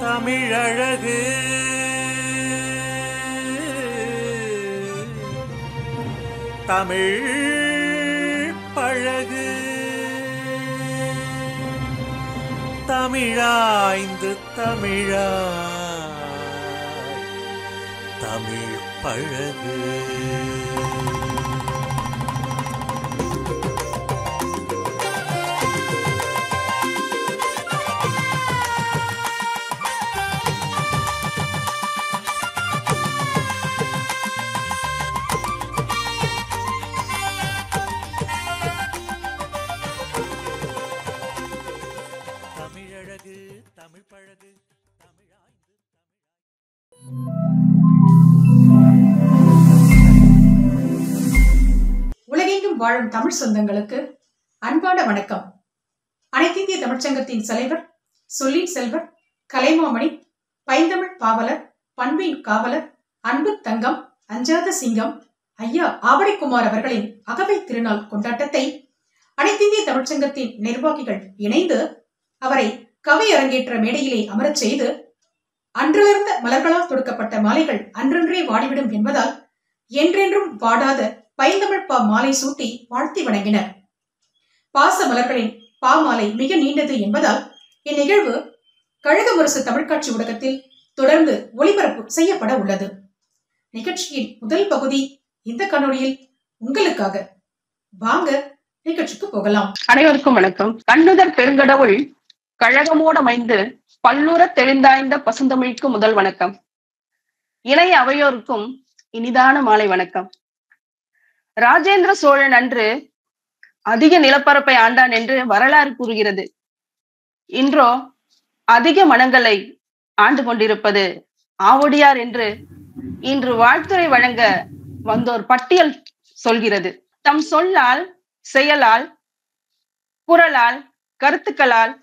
தமிழழகு தமிழ் பழகு தமிழாய்ந்து தமிழாய் தமிழ் பழகு. உலகெங்கும் வாழும் தமிழ் சொந்தங்களுக்கு அன்பான வணக்கம். அனைத்திந்திய தமிழ்ச்சங்கத்தின் தலைவர், சொல்லின் செல்வர், கலைமாமணி, பைந்தமிழ் பாவலர், பண்பின் காவலர், அன்பு தங்கம், அஞ்சாத சிங்கம் ஐயா ஆவடிக்குமார் அவர்களின் அகவை திருநாள் கொண்டாட்டத்தை அனைத்திந்திய தமிழ்ச்சங்கத்தின் நிர்வாகிகள் இணைந்து அவரை கவி அரங்கேற்ற மேடையிலே அமரச் செய்து, அன்றிலிருந்த மலர்களால் தொடுக்கப்பட்ட மாலைகள் அன்றன்றே வாடிவிடும் என்பதால் என்றென்றும் வாடாத பைந்தமிழ் பா மாலை சூட்டி வாழ்த்தி வணங்கினர். பாச மலர்களின் பா மாலை மிக நீண்டது என்பதால் இந்நிகழ்வு கழுகுமுரசு தமிழ்காட்சி ஊடகத்தில் தொடர்ந்து ஒளிபரப்பு செய்யப்பட உள்ளது. நிகழ்ச்சியின் முதல் பகுதி இந்த காணொளியில் உங்களுக்காக. வாங்க நிகழ்ச்சிக்கு போகலாம். அனைவருக்கும் வணக்கம். கண்ணுதர் பெருங்கடவுள் கழகமோட மைந்து பல்லுற தெளிந்தாய்ந்த பசுந்தமிழுக்கு முதல் வணக்கம். இணைய அவையோருக்கும் இனிதான மாலை வணக்கம். ராஜேந்திர சோழன் அன்று அதிக நிலப்பரப்பை ஆண்டான் என்று வரலாறு கூறுகிறது. இன்றோ அதிக மனங்களை ஆண்டு கொண்டிருப்பது ஆவடியார் என்று இன்று வாழ்த்துரை வழங்க வந்தோர் பட்டியல் சொல்கிறது. தம் சொல்லால், செயலால், குரலால், கருத்துக்களால்,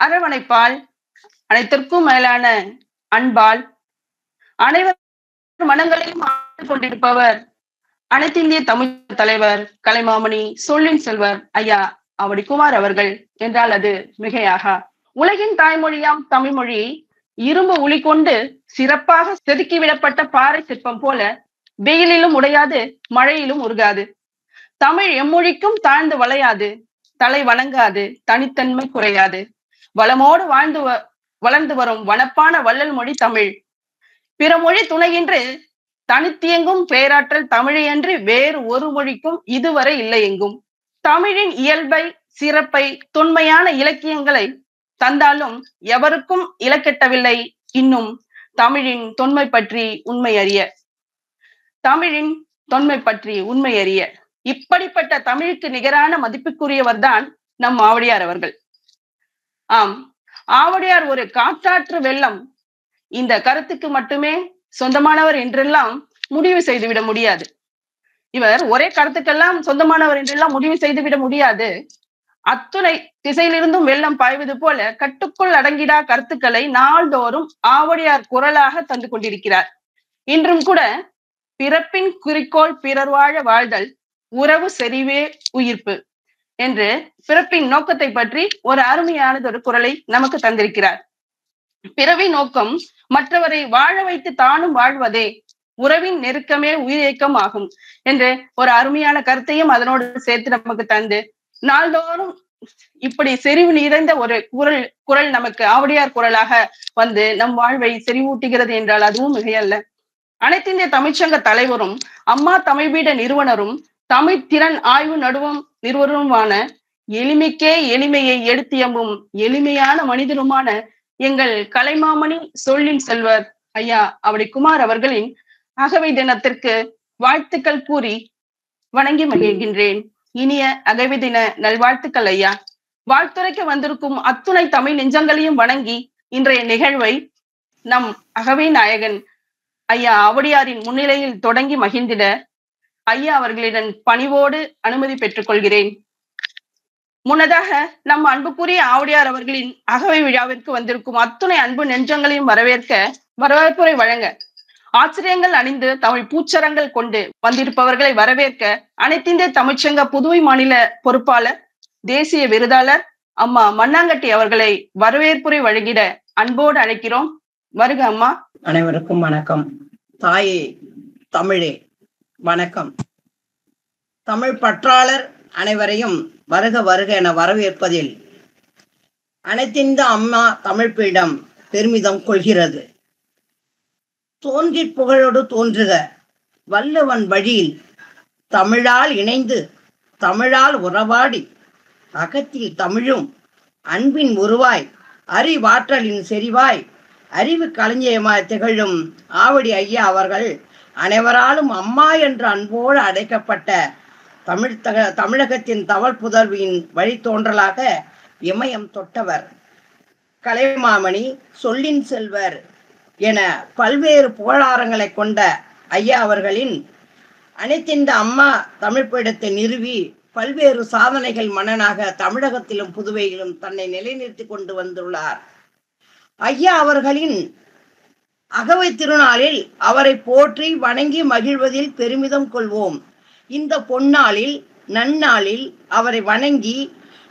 அரவணைப்பால், அனைத்திற்கும் மேலான அன்பால் அனைவர் மனங்களையும் ஆண்டு கொண்டிருப்பவர் அனைத்திந்திய தமிழ் தலைவர் கலைமாமணி, சொல்லின் செல்வர் ஐயா ஆவடிக்குமார் அவர்கள் என்றால் அது மிகையாக. உலகின் தாய்மொழியாம் தமிழ் மொழி இரும்பு உளி கொண்டு சிறப்பாக செதுக்கிவிடப்பட்ட பாறை சிற்பம் போல வெயிலிலும் உடையாது, மழையிலும் உருகாது. தமிழ் எம்மொழிக்கும் தாழ்ந்து வளையாது, தலை வணங்காது, தனித்தன்மை குறையாது. வளமோடு வளர்ந்து வரும் வனப்பான வள்ளல் மொழி தமிழ். பிற மொழி துணையின்றி தனித்தியங்கும் பேராற்றல் தமிழையன்றி வேறு ஒரு மொழிக்கும் இதுவரை இல்லை எங்கும். தமிழின் இயல்பை, சிறப்பை, தொன்மையான இலக்கியங்களை தந்தாலும் எவருக்கும் இலக்கெட்டவில்லை இன்னும் தமிழின் தொன்மை பற்றி உண்மை அறிய. தமிழின் தொன்மை பற்றி உண்மை அறிய இப்படிப்பட்ட தமிழுக்கு நிகரான மதிப்புக்குரியவர் தான் நம் ஆவடியார் அவர்கள். ஆம், ஆவடியார் ஒரு காற்றாற்று வெள்ளம். இந்த கருத்துக்கு மட்டுமே சொந்தமானவர் என்றெல்லாம் முடிவு செய்துவிட முடியாது. இவர் ஒரே கருத்துக்கெல்லாம் சொந்தமானவர் என்றெல்லாம் முடிவு செய்துவிட முடியாது. அத்துணை திசையிலிருந்தும் வெள்ளம் பாய்வது போல கட்டுக்குள் அடங்கிடா கருத்துக்களை நாள்தோறும் ஆவடியார் குரலாக தந்து கொண்டிருக்கிறார். இன்றும் கூட பிறப்பின் குறிக்கோள் பிறர் வாழ வாழ்தல், உறவு செறிவே உயிர்ப்பு என்று பிறப்பின் நோக்கத்தை பற்றி ஒரு அருமையானதொரு குரலை நமக்கு தந்திருக்கிறார். பிறவி நோக்கம் மற்றவரை வாழ வைத்து தானும் வாழ்வதே, உறவின் நெருக்கமே உயிரியக்கம் ஆகும் என்று ஒரு அருமையான கருத்தையும் அதனோடு சேர்த்து நமக்கு தந்து நாள்தோறும் இப்படி செறிவு நிறைந்த ஒரு குரல் நமக்கு ஆவடியார் குரலாக வந்து நம் வாழ்வை செறிவூட்டுகிறது என்றால் அதுவும் மிகையல்ல. அனைத்திந்திய தமிழ்ச்சங்க தலைவரும், அம்மா தமிழ்பீட நிறுவனரும், தமிழ் திறன் ஆய்வு நடுவம் நிறுவனருமான, எளிமைக்கே எளிமையை எடுத்தியம்பும் எளிமையான மனிதருமான எங்கள் கலைமாமணி, சொல்லின் செல்வர் ஐயா ஆவடிக்குமார் அவர்களின் அகவை தினத்திற்கு வாழ்த்துக்கள் கூறி வணங்கி மகிழ்கின்றேன். இனிய அகவை தின நல்வாழ்த்துக்கள் ஐயா. வாழ்த்துரைக்கு வந்திருக்கும் அத்துணை தமிழ் நெஞ்சங்களையும் வணங்கி இன்றைய நிகழ்வை நம் அகவை நாயகன் ஐயா ஆவடியாரின் முன்னிலையில் தொடங்கி மகிழ்ந்திட ஐயா அவர்களிடம் பணிவோடு அனுமதி பெற்றுக் கொள்கிறேன். முன்னதாக நம் அன்புக்குரிய ஆவடியார் அவர்களின் அகவை விழாவிற்கு வந்திருக்கும் அத்துணை அன்பு நெஞ்சங்களையும் வரவேற்புரை வழங்க, ஆச்சரியங்கள் அணிந்து தமிழ் பூச்சரங்கள் கொண்டு வந்திருப்பவர்களை வரவேற்க அனைத்திந்திய தமிழ்ச்சங்க புதுவை மாநில பொறுப்பாளர், தேசிய விருதாளர், அம்மா மண்ணாங்கட்டி அவர்களை வரவேற்புரை வழங்கிட அன்போடு அழைக்கிறோம். வருக அம்மா. அனைவருக்கும் வணக்கம். தாயே தமிழே வணக்கம். தமிழ் பற்றாளர் அனைவரையும் வருக வருக என வரவேற்பதில் அனைத்திந்த அம்மா தமிழ் பீடம் பெருமிதம் கொள்கிறது. தோன்றி புகழோடு தோன்றுக வள்ளுவன் வழியில் தமிழால் இணைந்து தமிழால் உறவாடி அகத்தில் தமிழும் அன்பின் உருவாய் அறிவாற்றலின் செறிவாய் அறிவு களஞ்சியமாய் திகழும் ஆவடி ஐயா அவர்கள் அனைவராலும் அம்மா என்ற அன்போடு அழைக்கப்பட்ட தமிழகத்தின் தவழ் புதல்வியின் வழித்தோன்றலாக இமயம் தொட்டவர். கலைமாமணி, சொல்லின் செல்வர் என பல்வேறு புகழாரங்களை கொண்ட ஐயா அவர்களின் அனைத்திந்த அம்மா தமிழ் பீடத்தை நிறுவி பல்வேறு சாதனைகள் மன்னனாக தமிழகத்திலும் புதுவையிலும் தன்னை நிலைநிறுத்தி கொண்டு வந்துள்ளார். ஐயா அவர்களின் அகவை திருநாளில் அவரை போற்றி வணங்கி மகிழ்வதில் பெருமிதம் கொள்வோம். இந்த பொன்னாளில் நன்னாளில் அவரை வணங்கி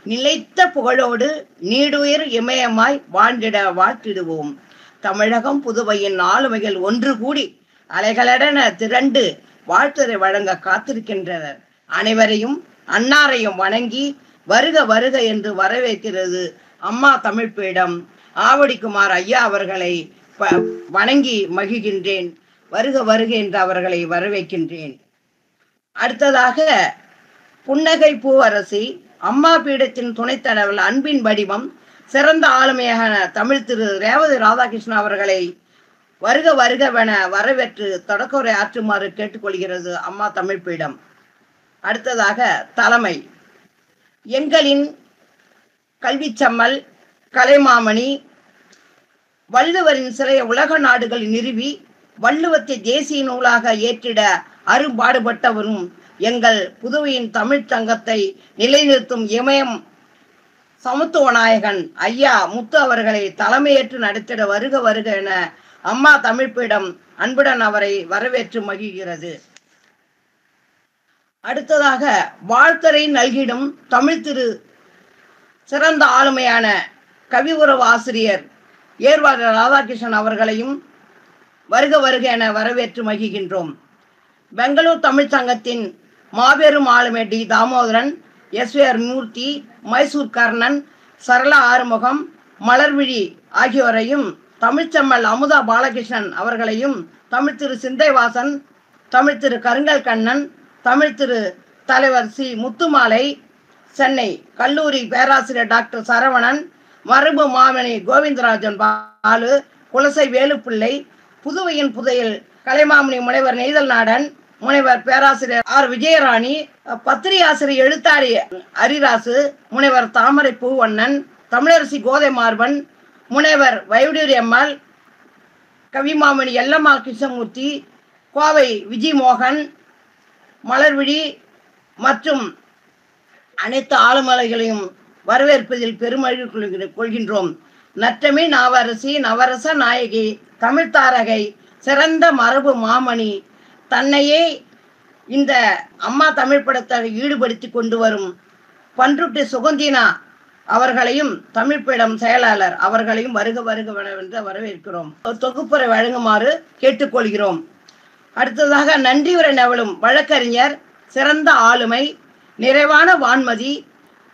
நிலைத்த புகழோடு நீடுயிர் இமயமாய் வாழ்ந்திட வாழ்த்திடுவோம். தமிழகம் புதுவையின் ஆளுமைகள் ஒன்று கூடி அலைகளென திரண்டு வாழ்த்துரை வழங்க காத்திருக்கின்றனர். அனைவரையும் அன்னாரையும் வணங்கி வருக வருக என்று வரவேற்கிறது அம்மா தமிழ் பீடம். ஆவடிக்குமார் ஐயா அவர்களை வணங்கி மகிழ்கின்றேன். வருக வருக என்று அவர்களை வரவேற்கின்றேன். அடுத்ததாக புன்னகை பூவரசி, அம்மா பீடத்தின் துணைத் தலைவர், அன்பின் வடிவம், சிறந்த ஆளுமையான தமிழ் திரு ரேவதி ராதாகிருஷ்ணன் அவர்களை வருக வருகவென வரவேற்று தொடக்க ஆற்றுமாறு கேட்டுக்கொள்கிறது அம்மா தமிழ் பீடம். அடுத்ததாக தலைமை எங்களின் கல்விச்சம்மல் கலைமாமணி, வள்ளுவரின் சிலைய உலக நாடுகளில் நிறுவி வள்ளுவத்தை தேசிய நூலாக ஏற்றிட அரும்பாடுபட்டவரும் எங்கள் புதுவையின் தமிழ் சங்கத்தை நிலைநிறுத்தும் இமயம் சமத்துவ நாயகன் ஐயா முத்து அவர்களை தலைமையேற்று நடத்திட வருக வருக என அம்மா தமிழ் பீடம் அன்புடன் அவரை வரவேற்று மகிழ்கிறது. அடுத்ததாக வாழ்த்துரை நல்கிடும் தமிழ் திரு சிறந்த ஆளுமையான கவி உறவு ஆசிரியர் ஏர்வாடி ராதாகிருஷ்ணன் அவர்களையும் வருக வருக என வரவேற்று மகிழ்கின்றோம். பெங்களூர் தமிழ் சங்கத்தின் மாபெரும் ஆளுமை டி தாமோதரன், எஸ்வேர் மூர்த்தி, மைசூர் கர்ணன், சரளா ஆறுமுகம், மலர்விழி ஆகியோரையும், தமிழ்ச்செம்மல் அமுதா பாலகிருஷ்ணன் அவர்களையும், தமிழ் திரு சிந்தைவாசன், தமிழ் திரு கருங்கல் கண்ணன், தமிழ் திரு தலைவர் சி முத்துமாலை, சென்னை கல்லூரி பேராசிரியர் டாக்டர் சரவணன், மரபு மாமணி கோவிந்தராஜன் பாலு, குலசை வேலுப்பிள்ளை, புதுவையின் புதையில் கலைமாமணி முனைவர் நெய்தல் நாடன், முனைவர் பேராசிரியர் ஆர் விஜயராணி, பத்திரிகாசிரியர் எழுத்தாளி அரிராசு, முனைவர் தாமரை பூவண்ணன், தமிழரசி கோதை மார்பன், முனைவர் வைடூரியம்மாள், கவிமாமணி எல்லம்மா கிருஷ்ணமூர்த்தி, கோவை விஜிமோகன், மலர்விழி மற்றும் அனைத்து ஆளுமலைகளையும் வரவேற்பதில் பெருமகிழ்ச்சி கொள்கின்றோம். நற்றமி நாவரசி, நவரச நாயகி, தமிழ் தாரகை, சிறந்த மரபு மாமணி, தன்னையே இந்த அம்மா தமிழ் படத்தை ஈடுபடுத்தி கொண்டு வரும் பன்ருட்டி சுகந்தினா அவர்களையும் தமிழ் பீடம் செயலாளர் அவர்களையும் வருக வருக வரவேற்கிறோம். தொகுப்புரை வழங்குமாறு கேட்டுக்கொள்கிறோம். அடுத்ததாக நன்றி உரை நவலும் வழக்கறிஞர், சிறந்த ஆளுமை, நிறைவான வான்மதி,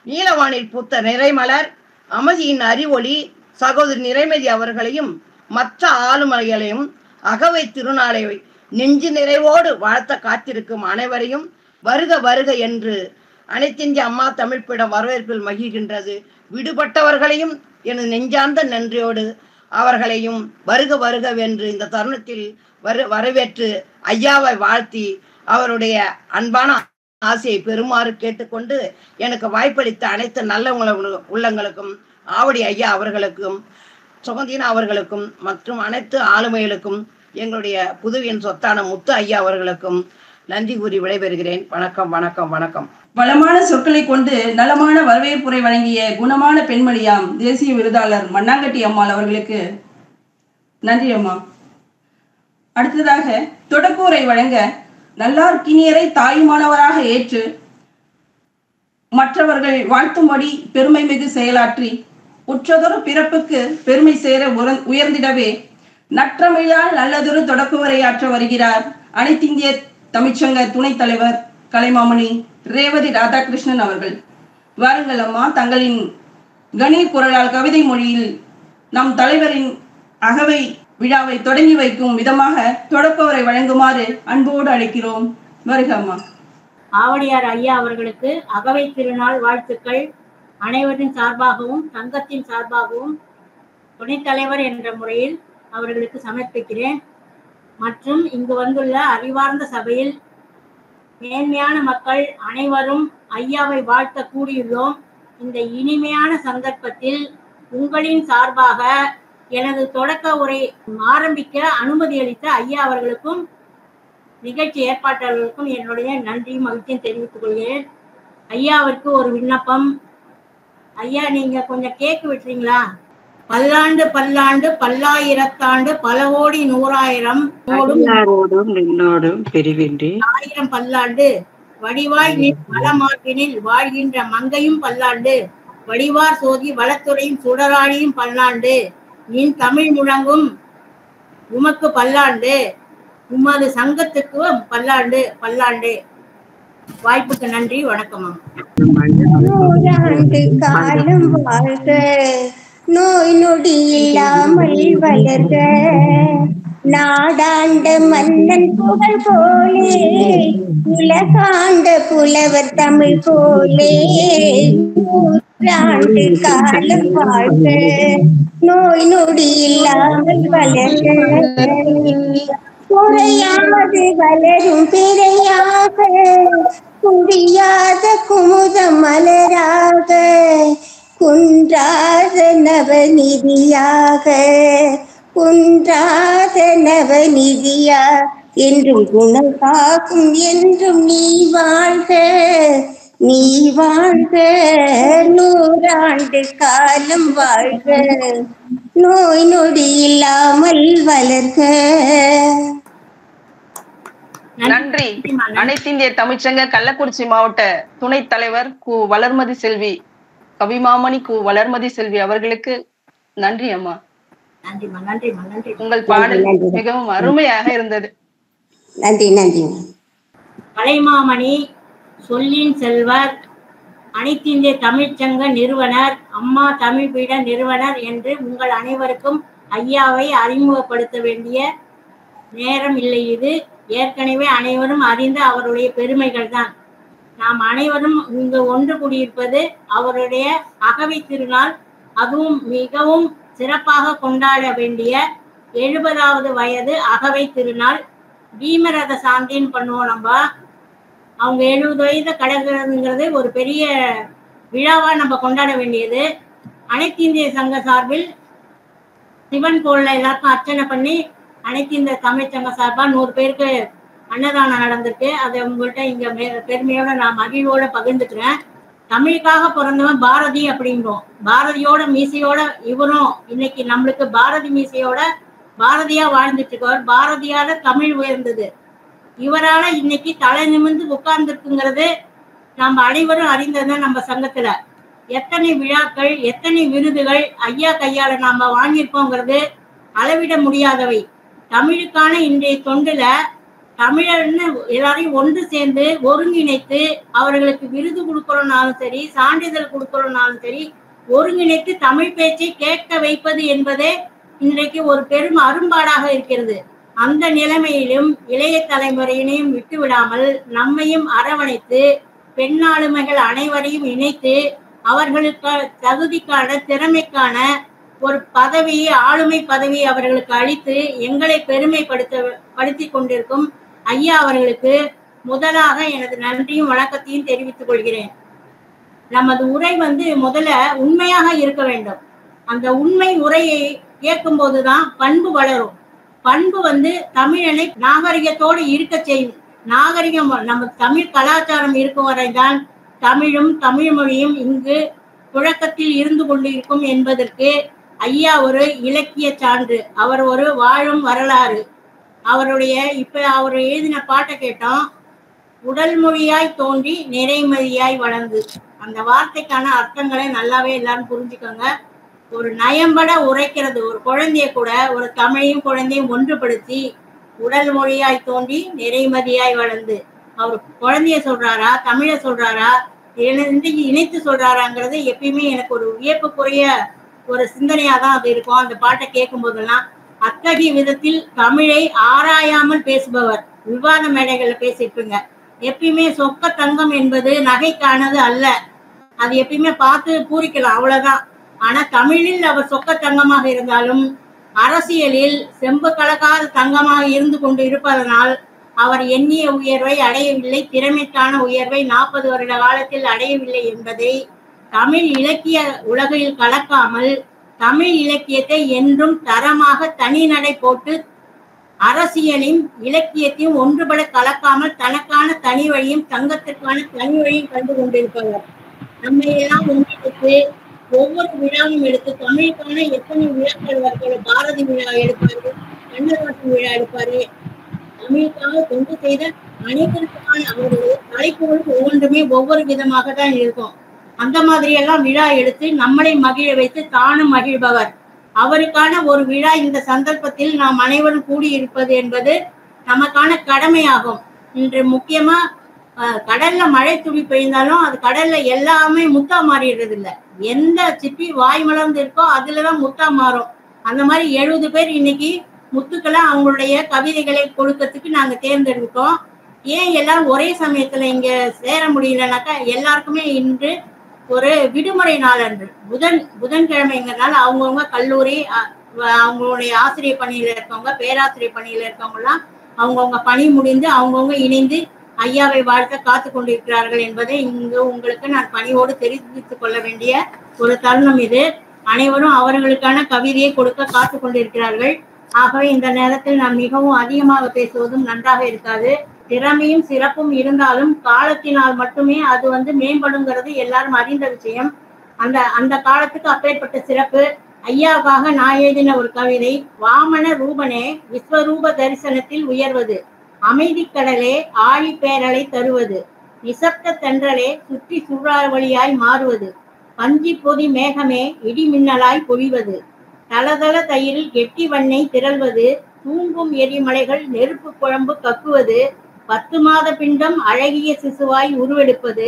நீலவானில் பூத்த நிறைமலர், அமைதியின் அறிவொளி சகோதரி நிறைமதி அவர்களையும் மற்ற ஆளுமைகளையும் அகவை திருநாளை நெஞ்சு நிறைவோடு வாழ்த்த காத்திருக்கும் அனைவரையும் வருக வருக என்று அனைத்திந்திய அம்மா தமிழ் பீடம் வரவேற்பில் மகிழ்கின்றது. விடுபட்டவர்களையும் எனது நெஞ்சார்ந்த நன்றியோடு அவர்களையும் வருக வருக என்று இந்த தருணத்தில் வரவேற்று ஐயாவை வாழ்த்தி அவருடைய அன்பான ஆசையை பெறுமாறு கேட்டுக்கொண்டு எனக்கு வாய்ப்பளித்த அனைத்து நல்ல உள்ளங்களுக்கும், ஆவடி ஐயா அவர்களுக்கும், சுகந்தினா அவர்களுக்கும் மற்றும் அனைத்து ஆளுமைகளுக்கும், எங்களுடைய புதுவையின் சொத்தான முத்து ஐயா அவர்களுக்கும் நன்றி கூறி விடைபெறுகிறேன். வணக்கம் வணக்கம் வணக்கம். வளமான சொற்களை கொண்டு நலமான வரவேற்புரை வழங்கிய குணமான பெண்மணியாம் தேசிய விருதாளர் மண்ணாங்கட்டி அம்மாள் அவர்களுக்கு நன்றி அம்மா. அடுத்ததாக தொடக்கூரை வழங்க நல்லார் கிணியரை தாயுமானவராக ஏற்று மற்றவர்கள் வாழ்த்தும்படி பெருமை மிகு செயலாற்றி உற்றதொரு பிறப்புக்கு பெருமை சேர உயர்ந்திடவே நற்றமிழால் நல்லதொரு தொடக்க உரையாற்ற வருகிறார் அனைத்திந்திய தமிழ்ச்சங்க துணைத் தலைவர் கலைமாமணி ரேவதி ராதாகிருஷ்ணன் அவர்கள். வாருங்கள் அம்மா, தங்களின் கணீர் குரலால் கவிதை மொழியில் நம் தலைவரின் அகவை விழாவை தொடங்கி வைக்கும் விதமாக தொடக்க உரை வழங்குமாறு அன்போடு அழைக்கிறோம். வருக அம்மா. ஆவடியார் ஐயா அவர்களுக்கு அகவை திருநாள் வாழ்த்துக்கள் அனைவரின் சார்பாகவும் சங்கத்தின் சார்பாகவும் துணைத் தலைவர் என்ற முறையில் அவர்களுக்கு சமர்ப்பிக்கிறேன். மற்றும் இங்கு வந்துள்ள அறிவார்ந்த சபையில் மேன்மையான மக்கள் அனைவரும் ஐயாவை வாழ்த்த கூடியுள்ளோம். இந்த இனிமையான சந்தர்ப்பத்தில் உங்களின் சார்பாக எனது தொடக்க உரை ஆரம்பிக்க அனுமதி அளித்த ஐயா அவர்களுக்கும் நிகழ்ச்சி ஏற்பாட்டாளர்களுக்கும் என்னுடைய நன்றியும் மகிழ்ச்சியும் தெரிவித்துக் கொள்கிறேன். ஐயாவிற்கு ஒரு விண்ணப்பம். ஐயா, நீங்க கொஞ்சம் கேக்கு விட்டுறீங்களா? பல்லாண்டு பல்லாண்டு பல்லாயிரத்தாண்டு பல கோடி நூறாயிரம் ஆயிரம் பல்லாண்டு வடிவாய் வளமார்பினில் வாழ்கின்ற மங்கையும் பல்லாண்டு வடிவார் சோதி வளத்துறையும் சுடராழியும் பல்லாண்டு நின் தமிழ் முழங்கும் உமக்கு பல்லாண்டு உமது சங்கத்துக்கு பல்லாண்டு பல்லாண்டு. வாய்ப்புக்கு நன்றி. வணக்கம். காலம் வாழ்க, நோய் நொடி இல்லாமல் வளர்க, நாடாண்ட மன்னன் புகழ் போலே உலகாண்ட புலவர் தமிழ் போலே நூறாண்டு காலம் வாழ்க, நோய் நொடி இல்லாமல் வளர்க, குறையாது வளரும் பிறையாக குடியாத குமுத மலராக குன்றாத நவநிதியாக குன்றாத நவநிதியா என்றும் குணம் காக்கும் என்றும் நீ வாழ்க நீ வாழ்க, நூறாண்டு காலம் வாழ்க, நோய் நொடி இல்லாமல் வளர்க. நன்றி. அனைத்திந்திய தமிழ்ச்சங்க கள்ளக்குறிச்சி மாவட்ட துணைத் தலைவர் கு வளர்மதி செல்வி, கவிமாமணி கு வளர்மதி செல்வி அவர்களுக்கு நன்றி அம்மா. உங்கள் பாடல் மிகவும் அருமையாக இருந்தது. நன்றி நன்றி. கலைமாமணி, சொல்லின் செல்வர், அனைத்திந்திய தமிழ்ச்சங்க நிறுவனர், அம்மா தமிழ் பீட நிறுவனர் என்று உங்கள் அனைவருக்கும் ஐயாவை அறிமுகப்படுத்த வேண்டிய நேரம் இல்லை. இது ஏற்கனவே அனைவரும் அறிந்த அவருடைய பெருமைகள் தான். நாம் அனைவரும் இங்கு ஒன்று கூடியிருப்பது அவருடைய அகவை திருநாள், அதுவும் மிகவும் சிறப்பாக கொண்டாட வேண்டிய 70வது வயது அகவை திருநாள். பீமரத சாந்தின்னு பண்ணுவோம் நம்ம. அவங்க 70 வயது கடக்கிறதுங்கிறது ஒரு பெரிய விழாவா நம்ம கொண்டாட வேண்டியது. அனைத்து இந்திய சங்க சார்பில் சிவன் கோயில்ல எல்லாருக்கும் அர்ச்சனை பண்ணி அனைத்து இந்திய தமிழ்ச்சங்க சார்பா 100 பேருக்கு அன்னதானம் நடந்திருக்கு. அதை உங்கள்கிட்ட இங்க பெருமையோட நான் மகிழ்வோட பகிர்ந்துக்கிறேன். தமிழுக்காக பிறந்தவன் பாரதி அப்படின்றோம். பாரதியோட மீசையோட இவரும் இன்னைக்கு நம்மளுக்கு பாரதி மீசையோட பாரதியா வாழ்ந்துட்டு இருக்கவர். பாரதியால தமிழ் உயர்ந்தது. இவரால இன்னைக்கு தலை நிமிர்ந்து உட்கார்ந்துருக்குங்கிறது நம்ம அனைவரும் அறிந்தது. நம்ம சங்கத்துல எத்தனை விழாக்கள், எத்தனை விருதுகள் ஐயா கையால நாம வாங்கியிருக்கோங்கிறது அளவிட முடியாதவை. தமிழுக்கான இன்றைய தொண்டுல தமிழர்னு எல்லாரையும் ஒன்று சேர்ந்து ஒருங்கிணைத்து அவர்களுக்கு விருது கொடுக்கறோம்னாலும் சரி, சான்றிதழ் கொடுக்கறோம்னாலும் சரி, ஒருங்கிணைத்து தமிழ் பேச்சை கேட்க வைப்பது என்பதே இன்றைக்கு ஒரு பெரும் அரும்பாடாக இருக்கிறது. அந்த நிலைமையிலும் இளைய தலைமுறையினையும் விட்டு விடாமல் நம்மையும் அரவணைத்து பெண்ணாளுமைகள் அனைவரையும் இணைத்து அவர்களுக்கு தகுதிக்கான திறமைக்கான ஒரு பதவியை, ஆளுமை பதவியை அவர்களுக்கு அளித்து எங்களை பெருமைப்படுத்தி கொண்டிருக்கும் ஐயா அவர்களுக்கு முதலாக எனது நன்றியும் வணக்கத்தையும் தெரிவித்துக் கொள்கிறேன். நமது உரை முதல்ல உண்மையாக இருக்க வேண்டும். அந்த உண்மை உரையை கேட்கும் போதுதான் பண்பு வளரும். பண்பு தமிழனை நாகரிகத்தோடு இருக்க செய்யும். நாகரிகம் நம்ம தமிழ் கலாச்சாரம் இருக்கும் வரைதான் தமிழும் தமிழ் மொழியும் இங்கு புழக்கத்தில் இருந்து கொண்டிருக்கும் என்பதற்கு ஐயா ஒரு இலக்கிய சான்று. அவர் ஒரு வாழும் வரலாறு. அவர் எழுதின பாட்டை கேட்டோம். உடல் மொழியாய் தோன்றி நிறைமதியாய் வளர்ந்து அந்த வார்த்தைக்கான அர்த்தங்களை நல்லாவே எல்லாரும் புரிஞ்சுக்கோங்க. ஒரு நயம்பட உரைக்கிறது. ஒரு குழந்தைய கூட ஒரு தமிழையும் குழந்தையும் ஒன்றுபடுத்தி உடல் மொழியாய் தோன்றி நிறைமதியாய் வளர்ந்து அவர் குழந்தைய சொல்றாரா தமிழை சொல்றாரா இணைத்து சொல்றாராங்கிறது எப்பயுமே எனக்கு ஒரு வியப்புக்குரிய ஒரு சிந்தனையா தான் அது இருக்கும். அந்த பாட்டை கேட்கும் போதெல்லாம் அத்தகைய விதத்தில் தமிழை ஆராயாமல் பேசுபவர். விவாத மேடைகள்ல பேசிட்டுங்க. எப்பயுமே சொக்க தங்கம் என்பது நகைக்கானது அல்ல. அது எப்பயுமே பார்த்து பூரிக்கலாம், அவ்வளவுதான். ஆனா தமிழில் அவர் சொக்க தங்கமாக இருந்தாலும் அரசியலில் செம்பு கலக்காத தங்கமாக இருந்து கொண்டு இருப்பதனால் அவர் எண்ணிய உயர்வை அடையவில்லை, திறமைக்கான உயர்வை 40 வருட காலத்தில் அடையவில்லை என்பதை தமிழ் இலக்கிய உலகில் கலக்காமல் தமிழ் இலக்கியத்தை என்றும் தரமாக தனிநடை போட்டு அரசியலையும் இலக்கியத்தையும் ஒன்றுபட கலக்காமல் தனக்கான தனி வழியும் தங்கத்திற்கான தனி வழியும் கண்டு கொண்டிருப்பவர். நம்மை எல்லாம் ஒன்றிணைத்து ஒவ்வொரு விழாவும் எடுத்து தமிழுக்கான எத்தனை விழாக்கள் வருகிற பாரதி விழா எடுப்பாரு, கண்ணதாசன் விழா எடுப்பாரு. தமிழுக்காக கொண்டு செய்த அனைவருக்கான அவருடைய தலைப்புகளும் ஒவ்வொன்றுமே ஒவ்வொரு விதமாக தான் இருக்கும். அந்த மாதிரி எல்லாம் விழா எடுத்து நம்மளை மகிழ வைத்து தானும் மகிழ்பவர். அவருக்கான ஒரு விழா இந்த சந்தர்ப்பத்தில் நாம் அனைவரும் கூடியிருப்பது என்பது நமக்கான கடமையாகும். இன்று முக்கியமா கடல்ல மழை துளி பெய்ந்தாலும் அது கடல்ல எல்லாமே முத்தா மாறிடுறது இல்லை. எந்த சிப்பி வாய் மலர்ந்து இருக்கோ அதுலதான் முத்தா மாறும். அந்த மாதிரி 70 பேர் இன்னைக்கு முத்துக்களை அவங்களுடைய கவிதைகளை கொடுக்கறதுக்கு நாங்க தேர்ந்தெடுத்தோம். ஏன் எல்லாரும் ஒரே சமயத்துல இங்க சேர முடியலனாக்கா, எல்லாருக்குமே இன்று ஒரு விடுமுறை நாள் அன்று புதன்கிழமைங்கிறதுனால அவங்கவுங்க கல்லூரி அவங்களுடைய ஆசிரியர் பணியில இருக்கவங்க பேராசிரியர் பணியில இருக்கவங்க எல்லாம் அவங்கவுங்க பணி முடிந்து அவங்கவுங்க இணைந்து ஐயாவை வாழ்த்த காத்து கொண்டிருக்கிறார்கள் என்பதை இங்கு உங்களுக்கு நான் பணியோடு தெரிவித்துக் கொள்ள வேண்டிய ஒரு தருணம் இது. அனைவரும் அவர்களுக்கான கவிதையை கொடுக்க காத்து கொண்டிருக்கிறார்கள். ஆகவே இந்த நேரத்தில் நான் மிகவும் அதிகமாக பேசுவதும் நன்றாக இருக்காது. திறமையும் சிறப்பும் இருந்தாலும் காலத்தினால் மட்டுமே அது மேம்படுங்கிறது எல்லாரும் அறிந்த விஷயம். அந்த காலத்துக்கு அப்பேற்பட்ட சிறப்பு. ஐயாவுக்காக நான் எழுதின ஒரு கவிதை. வாமன ரூபனே விஸ்வரூப தரிசனத்தில் உயர்வது, அமைதி கடலே ஆழி பேரலை தருவது, நிசப்த தென்றலே சுற்றி சூறாவளியாய் மாறுவது, பஞ்சி பொதி மேகமே இடி மின்னலாய் பொழிவது, தளதள தயிரில் கெட்டி வண்ணை திரள்வது, தூங்கும் எரிமலைகள் நெருப்பு குழம்பு கக்குவது, 10 மாத பிண்டம் அழகிய சிசுவாய் உருவெடுப்பது,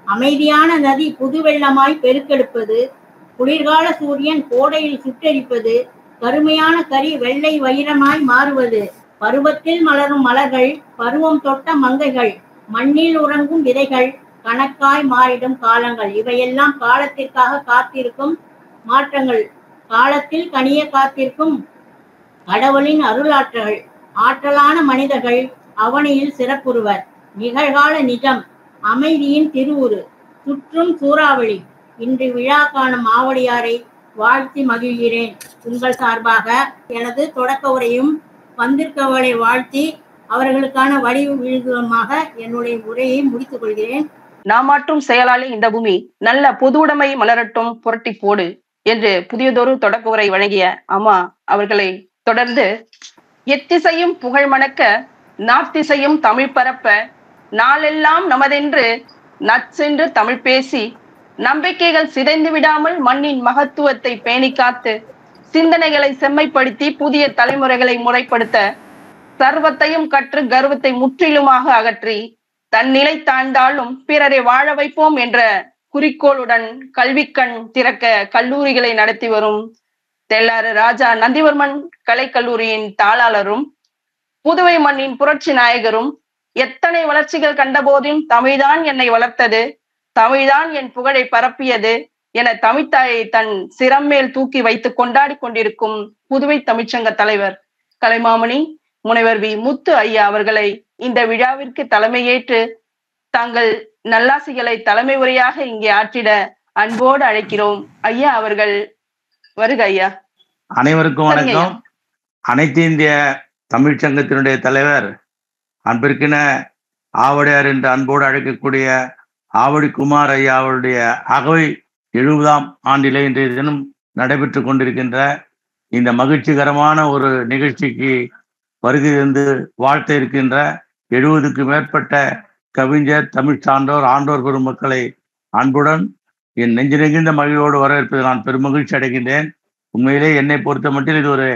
அமைதியான நதி புது வெள்ளமாய் பெருக்கெடுப்பது, குளிர்கால சூரியன் கோடையில் சுட்டெரிப்பது, கருமையான கரி வெள்ளை வைரமாய் மாறுவது, பருவத்தில் மலரும் மலர்கள் பருவம் தொட்ட மங்கைகள், மண்ணில் உறங்கும் விதைகள் கணக்காய் மாறிடும் காலங்கள். இவையெல்லாம் காலத்திற்காக காத்திருக்கும் மாற்றங்கள். காலத்தில் கனிய காத்திருக்கும் கடவுளின் அருளாற்றல்கள். ஆற்றலான மனிதர்கள் அவனியில் சிறப்புறுவர். நிகழ்கால நிஜம் அமைதியின் திருவுரு. சுற்றும் சூறாவளி. இன்று விழா காணும் ஆவடியாரை வாழ்த்தி மகிழ்கிறேன். உங்கள் சார்பாக எனது தொடக்க உரையும் வந்திருக்கவர்களை வாழ்த்தி அவர்களுக்கான வழிவிழுதமாக என்னுடைய உரையை முடித்துக் கொள்கிறேன். நாம் மாற்றும் செயலாளி இந்த பூமி நல்ல பொது உடைமை மலரட்டும் புரட்டி போடு என்று புதியதொரு தொடக்க உரை வழங்கிய அம்மா அவர்களை தொடர்ந்து, எத்திசையும் புகழ் மணக்க நாத்திசையும் தமிழ் பரப்ப நாளெல்லாம் நமதென்று நச்சென்று தமிழ் பேசி நம்பிக்கைகள் சிதைந்து விடாமல் மண்ணின் மகத்துவத்தை பேணி காத்து சிந்தனைகளை செம்மைப்படுத்தி புதிய தலைமுறைகளை முறைப்படுத்த சர்வத்தையும் கற்று கர்வத்தை முற்றிலுமாக அகற்றி தன்னிலை தாழ்ந்தாலும் பிறரை வாழ வைப்போம் என்ற குறிக்கோளுடன் கல்விக்கண் திறக்க கல்லூரிகளை நடத்தி வரும் தெள்ளாறு ராஜா நந்திவர்மன் கலைக்கல்லூரியின் தாளாளரும் புதுவை மண்ணின் புரட்சி நாயகரும், எத்தனை வளர்ச்சிகள் கண்டபோதும் தமிழ்தான் என்னை வளர்த்தது, தமிழ்தான் என் புகழை பரப்பியது என தமிழ்த்தாயை தன் சிரம்மேல் தூக்கி வைத்து கொண்டாடி கொண்டிருக்கும் புதுவை தமிழ்ச்சங்க தலைவர் கலைமாமணி முனைவர் வி. முத்து ஐயா அவர்களை இந்த விழாவிற்கு தலைமையேற்று தாங்கள் நல்லாசிகளை தலைமை உரையாக இங்கே ஆற்றிட அன்போடு அழைக்கிறோம். ஐயா அவர்கள் வருக. ஐயா அனைவருக்கும் வணக்கம். அனைத்து இந்திய தமிழ்ச்சங்கத்தினுடைய தலைவர் அன்பிற்கின ஆவடியார் என்று அன்போடு அழைக்கக்கூடிய ஆவடி குமார் ஐயா அவருடைய அகவை 70ஆம் ஆண்டிலே இன்றைய தினம் நடைபெற்று கொண்டிருக்கின்ற இந்த மகிழ்ச்சிகரமான ஒரு நிகழ்ச்சிக்கு வருகை இருந்து வாழ்த்த இருக்கின்ற 70க்கும் மேற்பட்ட கவிஞர், தமிழ் சான்றோர், ஆண்டோர் பெருமக்களை அன்புடன் என் நெஞ்சு நெகிழ்ந்த மகிழ்வோடு வரவேற்பது நான் பெருமகிழ்ச்சி அடைகின்றேன். உண்மையிலே என்னை பொறுத்த மட்டும் இது ஒரு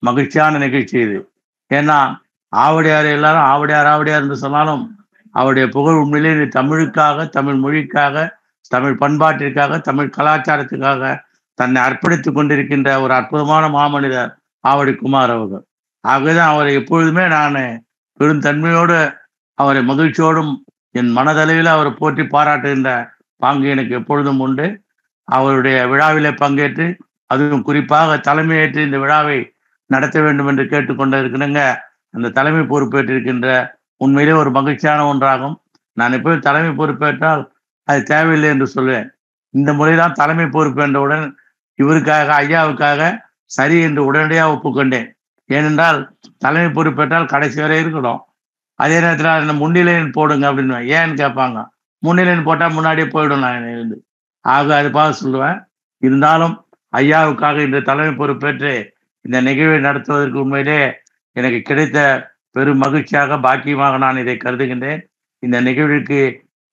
மகிழ்ச்சியான நிகழ்ச்சி இது. ஏன்னா ஆவடியார் எல்லாரும் ஆவடியார் என்று சொன்னாலும் அவருடைய புகழ் உண்மையிலே இது தமிழுக்காக, தமிழ் மொழிக்காக, தமிழ் பண்பாட்டிற்காக, தமிழ் கலாச்சாரத்துக்காக தன்னை அர்ப்பணித்துக் கொண்டிருக்கின்ற ஒரு அற்புதமான மாமனிதர் ஆவடி குமார் அவர்கள். ஆகவேதான் அவரை எப்பொழுதுமே நான் பெருந்தன்மையோடு அவரை மகிழ்ச்சியோடும் என் மனதளவில் அவரை போற்றி பாராட்டுகின்ற பாங்கு எனக்கு எப்பொழுதும் உண்டு. அவருடைய விழாவிலே பங்கேற்று அதுவும் குறிப்பாக தலைமையேற்று இந்த விழாவை நடத்த வேண்டும் என்று கேட்டுக்கொண்டிருக்கிறேங்க. அந்த தலைமை பொறுப்பேற்றிருக்கின்ற உண்மையிலே ஒரு மகிழ்ச்சியான ஒன்றாகும். நான் எப்போது தலைமை பொறுப்பேற்றால் அது தேவையில்லை என்று சொல்வேன். இந்த முறைதான் தலைமை பொறுப்பேற்றவுடன் இவருக்காக, ஐயாவுக்காக சரி என்று உடனடியாக ஒப்புக்கொண்டேன். ஏனென்றால் தலைமை பொறுப்பேற்றால் கடைசி வரை இருக்கணும். அதே நேரத்தில் அந்த முன்னிலையின் போடுங்க அப்படின்னு ஏன்னு கேட்பாங்க. முன்னிலையின் போட்டால் முன்னாடியே போயிடும் நான் இருந்து. ஆக அது பார்த்து சொல்லுவேன். இருந்தாலும் ஐயாவுக்காக இன்று தலைமை பொறுப்பேற்று இந்த நிகழ்வை நடத்துவதற்கு உண்மையிலே எனக்கு கிடைத்த பெரும் மகிழ்ச்சியாக, பாக்கியமாக நான் இதை கருதுகின்றேன். இந்த நிகழ்விற்கு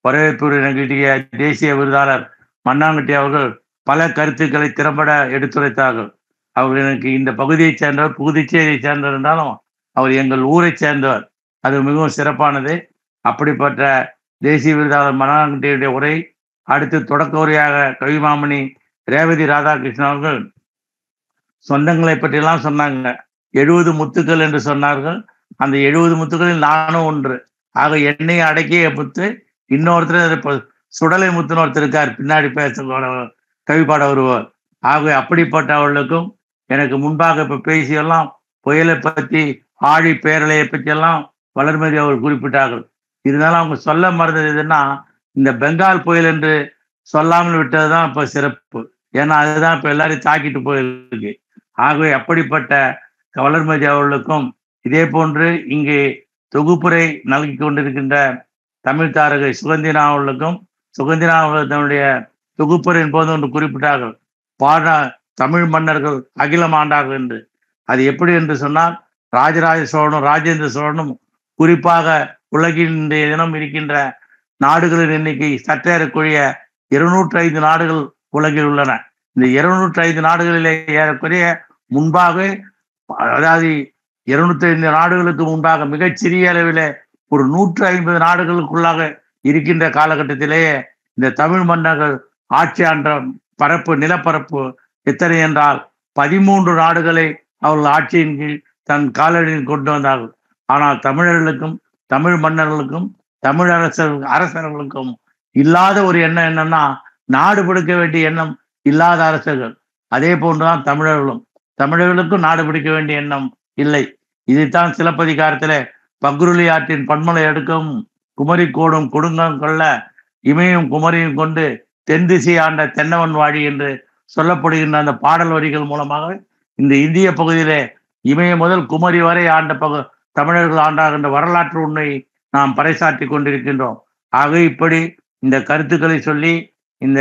வரவேற்பு நிகழ்ச்சிய தேசிய விருதாளர் மண்ணாங்கட்டி அவர்கள் பல கருத்துக்களை திறம்பட எடுத்துரைத்தார்கள். அவர் எனக்கு இந்த பகுதியைச் சேர்ந்தவர், புதுச்சேரியை சேர்ந்தவர் என்றாலும் அவர் எங்கள் ஊரை சேர்ந்தவர். அது மிகவும் சிறப்பானது. அப்படிப்பட்ட தேசிய விருதாளர் மண்ணாங்கட்டியுடைய உரை அடுத்து தொடக்க உரையாக கவிமாமணி ரேவதி ராதாகிருஷ்ணன் அவர்கள் சொந்தங்களை பற்றியெல்லாம் சொன்னாங்க. 70 முத்துக்கள் என்று சொன்னார்கள். அந்த 70 முத்துக்களில் நானும் ஒன்று. ஆக என்னை அடக்கிய முத்து இன்னொருத்தர் சுடலை முத்துன்னு ஒருத்தர் இருக்கார், பின்னாடி பேச கவி பாட வருவார். ஆகவே அப்படிப்பட்டவர்களுக்கும் எனக்கு முன்பாக இப்ப பேசியெல்லாம் புயலை பற்றி, ஆழி பேரலையை பற்றியெல்லாம் வளர்மதி அவர்கள் குறிப்பிட்டார்கள். இருந்தாலும் அவங்க சொல்ல மறந்தது எதுன்னா, இந்த பெங்கால் புயல் என்று சொல்லாமல் விட்டதுதான் இப்ப சிறப்பு. ஏன்னா அதுதான் இப்ப எல்லாரையும் தாக்கிட்டு போயிருக்கு. ஆகவே அப்படிப்பட்ட வளர்மதி அவர்களுக்கும் இதே போன்று இங்கு தொகுப்புரை நல்கி கொண்டிருக்கின்ற தமிழ் தாரகை சுகந்தினா அவர்களுக்கும், சுகந்தினா அவர்கள் தன்னுடைய தொகுப்புரையின் போது ஒன்று குறிப்பிட்டார்கள், தமிழ் மன்னர்கள் அகிலம் ஆண்டார்கள் என்று. அது எப்படி என்று சொன்னால், ராஜராஜ சோழனும் ராஜேந்திர சோழனும் குறிப்பாக உலகின் இன்றைய தினம் இருக்கின்ற நாடுகளின் எண்ணிக்கை சற்றேறக்குரிய 205 நாடுகள் உலகில் உள்ளன. இந்த 205 நாடுகளிலே ஏறக்குறைய முன்பாக, அதாவது 205 நாடுகளுக்கு முன்பாக மிகச்சிறிய அளவிலே ஒரு 150 நாடுகளுக்குள்ளாக இருக்கின்ற காலகட்டத்திலேயே இந்த தமிழ் மன்னர்கள் ஆட்சி ஆண்ட பரப்பு, நிலப்பரப்பு எத்தனை என்றால் 13 நாடுகளை அவர்கள் ஆட்சியின் கீழ் தன் காலடியில் கொண்டு வந்தார்கள். ஆனால் தமிழர்களுக்கும், தமிழ் மன்னர்களுக்கும், தமிழ் அரசர்களுக்கும் இல்லாத ஒரு எண்ணம் என்னன்னா, நாடு பிடிக்க வேண்டிய எண்ணம் இல்லாத அரசர்கள். அதே போன்றுதான் தமிழர்களுக்கும் நாடு பிடிக்க வேண்டிய எண்ணம் இல்லை. இதைத்தான் சிலப்பதிகாரத்திலே பக்ருளி ஆற்றின் பன்மலை எடுக்கவும் குமரி கோடும் கொடுங்கம் கொள்ள இமையும் குமரியும் கொண்டு தென் திசை ஆண்ட தென்னவன் வாழி என்று சொல்லப்படுகின்ற அந்த பாடல் வரிகள் மூலமாக இந்த இந்திய பகுதியிலே இமய முதல் குமரி வரை ஆண்ட தமிழர்கள் ஆண்டாகின்ற வரலாற்று உண்மை நாம் பறைசாற்றி கொண்டிருக்கின்றோம். ஆக இப்படி இந்த கருத்துக்களை சொல்லி இந்த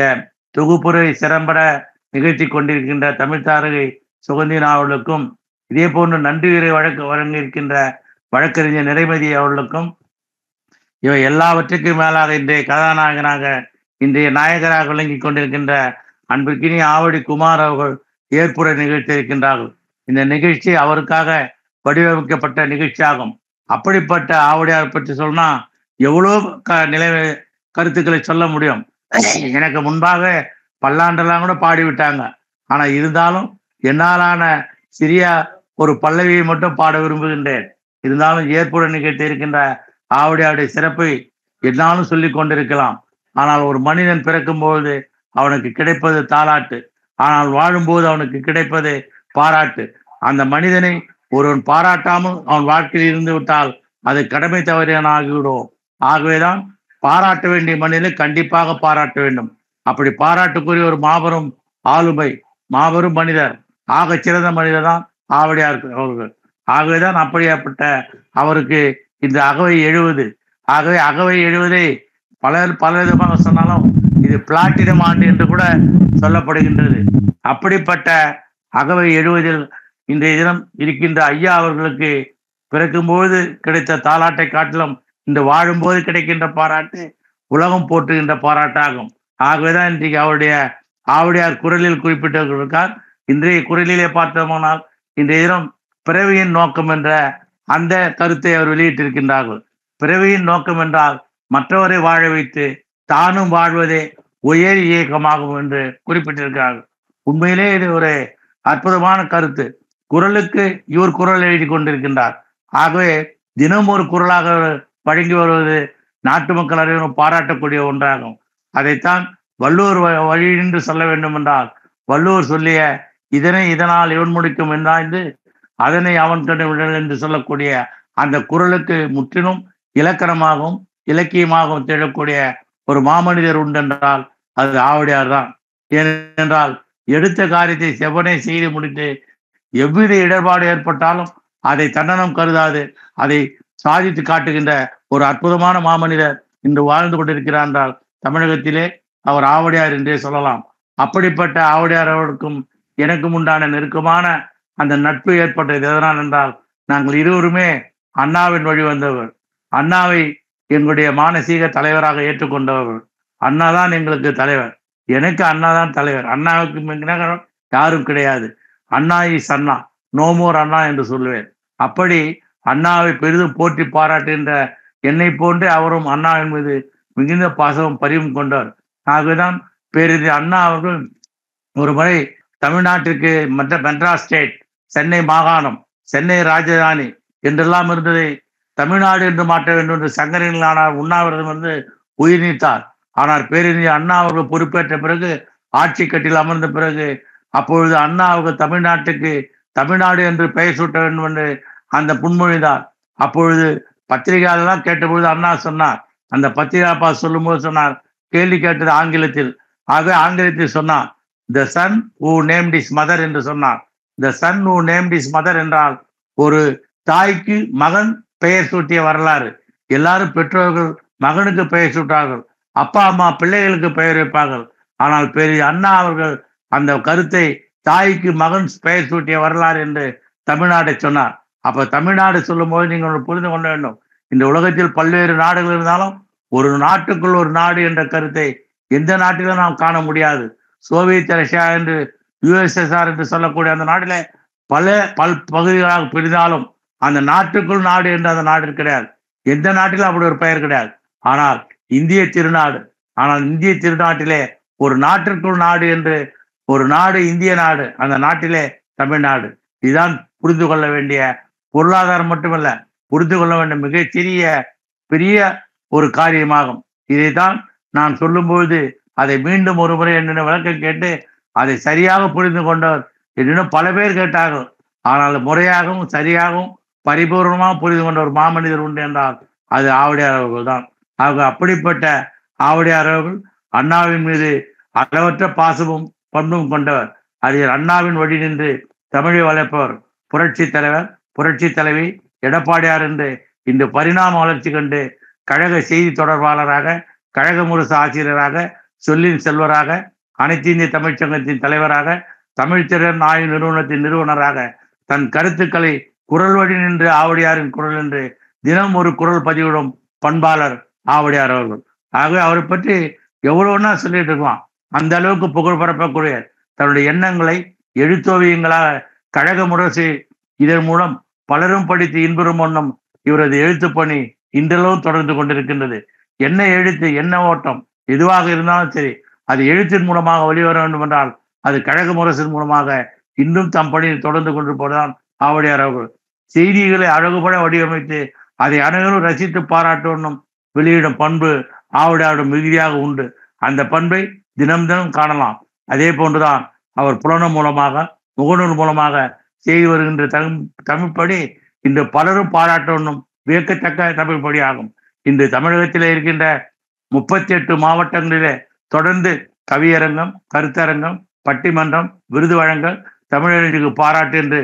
தொகுப்புரை சிறம்பட நிகழ்த்தி கொண்டிருக்கின்ற தமிழ் தாரகை சுகந்தினா அவர்களுக்கும், இதே போன்று நன்றி உரை வழங்கியிருக்கின்ற வழக்கறிஞர் நிறைமதி அவர்களுக்கும், இவை எல்லாவற்றுக்கும் மேலாக இன்றைய கதாநாயகனாக, இன்றைய நாயகராக விளங்கி கொண்டிருக்கின்ற அன்பிற்கினிய ஆவடி குமார் அவர்கள் ஏற்புரை நிகழ்த்தியிருக்கின்றார்கள். இந்த நிகழ்ச்சி அவருக்காக வடிவமைக்கப்பட்ட நிகழ்ச்சியாகும். அப்படிப்பட்ட ஆவடியார் பற்றி சொன்னா எவ்வளோ கருத்துக்களை சொல்ல முடியும். எனக்கு முன்பாக பல்லாண்டெல்லாம் கூட பாடிவிட்டாங்க. ஆனா இருந்தாலும் என்னாலான சிறிய ஒரு பல்லவியை மட்டும் பாட விரும்புகின்றேன். இருந்தாலும் ஏற்புரை நிகழ்த்தி இருக்கின்ற ஆவடியாருடைய சிறப்பை என்னாலும் சொல்லி கொண்டிருக்கலாம். ஆனால் ஒரு மனிதன் பிறக்கும்போது அவனுக்கு கிடைப்பது தாலாட்டு, ஆனால் வாழும்போது அவனுக்கு கிடைப்பது பாராட்டு. அந்த மனிதனை ஒருவன் பாராட்டாமல் அவன் வாழ்க்கையில் இருந்து விட்டால் அது கடமை தவறியான ஆகிவிடும். ஆகவேதான் பாராட்ட வேண்டிய மனிதனை கண்டிப்பாக பாராட்ட வேண்டும். அப்படி பாராட்டுக்குரிய ஒரு மாபெரும் ஆளுமை, மாபெரும் மனிதர், ஆக சிறந்த மனிதர் தான் ஆவடியார் அவர்கள். ஆகவேதான் அப்படியாப்பட்ட அவருக்கு இந்த அகவை 70. ஆகவே அகவை 70 பல விதமாக சொன்னாலும் இது பிளாட்டினம் ஆண்டு என்று கூட சொல்லப்படுகின்றது. அப்படிப்பட்ட அகவை 70 இன்றைய தினம் இருக்கின்ற ஐயா அவர்களுக்கு பிறக்கும்போது கிடைத்த தாலாட்டை காட்டிலும் இந்த வாழும்போது கிடைக்கின்ற பாராட்டு உலகம் போற்றுகின்ற பாராட்டாகும். ஆகவேதான் இன்றைக்கு அவருடைய ஆவுடையார் குரலில் குறிப்பிட்டிருக்கார். இன்றைய குரலிலே பார்த்தோமானால் இன்றைய தினம் பிறவியின் நோக்கம் என்ற அந்த கருத்தை அவர் வெளியிட்டிருக்கின்றார்கள். பிறவியின் நோக்கம் என்றால் மற்றவரை வாழ வைத்து தானும் வாழ்வதே உயர் இயக்கமாகும் என்று குறிப்பிட்டிருக்கிறார்கள். உண்மையிலே இது ஒரு அற்புதமான கருத்து. குரலுக்கு இவர் குரல் எழுதி கொண்டிருக்கின்றார். ஆகவே தினம் ஒரு குரலாக வழங்கி வருவது நாட்டு மக்கள் அனைவரும் பாராட்டக்கூடிய ஒன்றாகும். அதைத்தான் வள்ளுவர் வழி என்று சொல்ல வேண்டும் என்றால் வள்ளுவர் சொல்லிய இதனை இதனால் இவன் முடிக்கும் என்றாய்ந்து அதனை அவன் கண்டு விடல் என்று சொல்லக்கூடிய அந்த குரலுக்கு முற்றிலும் இலக்கணமாகவும் இலக்கியமாகவும் திகழக்கூடிய ஒரு மாமனிதர் உண்டென்றால் அது ஆவுடையார் தான். ஏனென்றால் எடுத்த காரியத்தை செவ்வனே செய்து முடித்து எவ்வித இடர்பாடு ஏற்பட்டாலும் அதை தண்டனம் கருதாது அதை சாதித்து காட்டுகின்ற ஒரு அற்புதமான மாமனிதர் இன்று வாழ்ந்து கொண்டிருக்கிறார் என்றால் தமிழகத்திலே அவர் ஆவுடையார் என்றே சொல்லலாம். அப்படிப்பட்ட ஆவுடையார் அவர்களுக்கும் எனக்கும் உண்டான நெருக்கமான அந்த நட்பு ஏற்பட்டது எதனால் என்றால் நாங்கள் இருவருமே அண்ணாவின் வழி வந்தவர். அண்ணாவை எங்களுடைய மானசீக தலைவராக ஏற்றுக்கொண்டவர். அண்ணா தான் எங்களுக்கு தலைவர். எனக்கு அண்ணா தான் தலைவர். அண்ணாவுக்கு யாரும் கிடையாது. அண்ணா இஸ் அண்ணா, நோ மோர் அண்ணா என்று சொல்லுவேன். அப்படி அண்ணாவை பெரிதும் போற்றி பாராட்டுகின்ற என்னை போன்றே அவரும் அண்ணாவின் மீது மிகுந்த பாசமும் பரிவும் கொண்டவர். ஆகவேதான் பேரறிஞர் அண்ணா அவர்கள் ஒரு முறை தமிழ்நாட்டிற்கு மெட்ராஸ் ஸ்டேட், சென்னை மாகாணம், சென்னை ராஜதானி என்றெல்லாம் இருந்ததை தமிழ்நாடு என்று மாற்ற வேண்டும் என்று சங்கரனானார் உண்ணாவிரதம் உயிர் நீத்தார். ஆனால் பேரறிஞர் அண்ணா அவர்கள் பொறுப்பேற்ற பிறகு ஆட்சி கட்டில் அமர்ந்த பிறகு அப்பொழுது அண்ணா அவர்கள் தமிழ்நாட்டுக்கு தமிழ்நாடு என்று பெயர் சூட்ட வேண்டும் என்று அந்த புன்மொழிந்தார். அப்பொழுது பத்திரிகையாளர்லாம் கேட்டபொழுது அண்ணா சொன்னார், அந்த பத்திரிகா சொல்லும்போது சொன்னார், கேள்வி கேட்டது ஆங்கிலத்தில். ஆகவே ஆங்கிலத்தில் சொன்னார், the son who named is mother என்று சொன்னார். The son who named is mother என்றால் ஒரு தாய்க்கு மகன் பெயர் சூட்டிய வரலாறு. எல்லாரும் பெற்றோர்கள் மகனுக்கு பெயர் சூட்டார்கள், அப்பா அம்மா பிள்ளைகளுக்கு பெயர் வைப்பார்கள். ஆனால் பெரிய அண்ணா அவர்கள் அந்த கருத்தை தாய்க்கு மகன் பெயர் சூட்டிய வரலாறு என்று தமிழ்நாட்டை சொன்னார். அப்ப தமிழ்நாடு சொல்லும் போது நீங்கள் புரிந்து கொள்ள வேண்டும், இந்த உலகத்தில் பல்வேறு நாடுகள் இருந்தாலும் ஒரு நாட்டுக்குள் ஒரு நாடு என்ற கருத்தை எந்த நாட்டிலும் நாம் காண முடியாது. சோவியத் ரஷ்யா என்று யுஎஸ்எஸ்ஆர் என்று சொல்லக்கூடிய அந்த நாட்டிலே பல் பகுதிகளாக பிரிந்தாலும் அந்த நாட்டுக்குள் நாடு என்று அந்த நாடு கிடையாது. எந்த நாட்டிலும் அப்படி ஒரு பெயர் கிடையாது. ஆனால் இந்திய திருநாடு, இந்திய திருநாட்டிலே ஒரு நாட்டிற்குள் நாடு என்று ஒரு நாடு, இந்திய நாடு, அந்த நாட்டிலே தமிழ்நாடு. இதுதான் புரிந்து கொள்ள வேண்டிய, பொருளாதாரம் மட்டுமல்ல, புரிந்து கொள்ள வேண்டிய மிகச்சிறிய பெரிய ஒரு காரியமாகும். இதைத்தான் நான் சொல்லும்போது அதை மீண்டும் ஒரு முறை என்ன விளக்கம் கேட்டு அதை சரியாக புரிந்து கொண்டவர் இன்னும் பல பேர் கேட்டார்கள். ஆனால் முறையாகவும் சரியாகவும் பரிபூர்ணமாக புரிந்து கொண்ட ஒரு மாமனிதர் உண்டு என்றால் அது ஆவுடையார் அவர்கள் தான். அப்படிப்பட்ட ஆவுடையார் அவர்கள் அண்ணாவின் மீது அளவற்ற பாசமும் பண்பும் கொண்டவர். அறிஞர் அண்ணாவின் வழி நின்று தமிழை வளர்ப்பவர். புரட்சி தலைவர், புரட்சி தலைவி எடப்பாடியார் என்று இந்த பரிணாம வளர்ச்சி கண்டு கழக செய்தி தொடர்பாளராக, கழக முரசு ஆசிரியராக, சொல்லின் செல்வராக, அனைத்து இந்திய தமிழ்ச்சங்கத்தின் தலைவராக, தமிழ்த்திறன் ஆய்வு நிறுவனத்தின் நிறுவனராக தன் கருத்துக்களை குரல் வழி நின்று ஆவுடையாரின் குரல் என்று தினம் ஒரு குரல் பதிவிடும் பண்பாளர் ஆவுடையார் அவர்கள். ஆகவே அவரை பற்றி எவ்வளவுன்னா சொல்லிட்டு இருக்கலாம். அந்த அளவுக்கு புகழ் பரப்பக்கூடிய தன்னுடைய எண்ணங்களை எழுத்தோவியங்களாக கழக முரசு இதன் மூலம் பலரும் படித்து இன்புறும் வண்ணம் இவரது எழுத்து பணி இன்றளவும் தொடர்ந்து கொண்டிருக்கின்றது. என்ன எழுத்து, என்ன ஓட்டம் எதுவாக இருந்தாலும் சரி, அது எழுத்தின் மூலமாக வெளிவர வேண்டும் என்றால் அது கழக முரசின் மூலமாக இன்னும் தம் பணியை தொடர்ந்து கொண்டிருப்பதுதான் ஆவுடையார் அவர்கள். செய்திகளை அழகுபட வடிவமைத்து அதை அனைவரும் ரசித்து பாராட்டணும் வெளியிடும் பண்பு ஆவுடையாரிடம் மிகுதியாக உண்டு. அந்த பண்பை தினம் தினம் காணலாம். அதே போன்றுதான் அவர் புலனம் மூலமாக, முகநூல் மூலமாக செய்து வருகின்ற தமிழ்ப்படி இன்று பலரும் பாராட்டணும் வியக்கத்தக்க தமிழ்ப்படி ஆகும். இன்று தமிழகத்திலே இருக்கின்ற 38 மாவட்டங்களிலே தொடர்ந்து கவியரங்கம், கருத்தரங்கம், பட்டிமன்றம், விருது வழங்கல், தமிழர்களுக்கு பாராட்டு என்று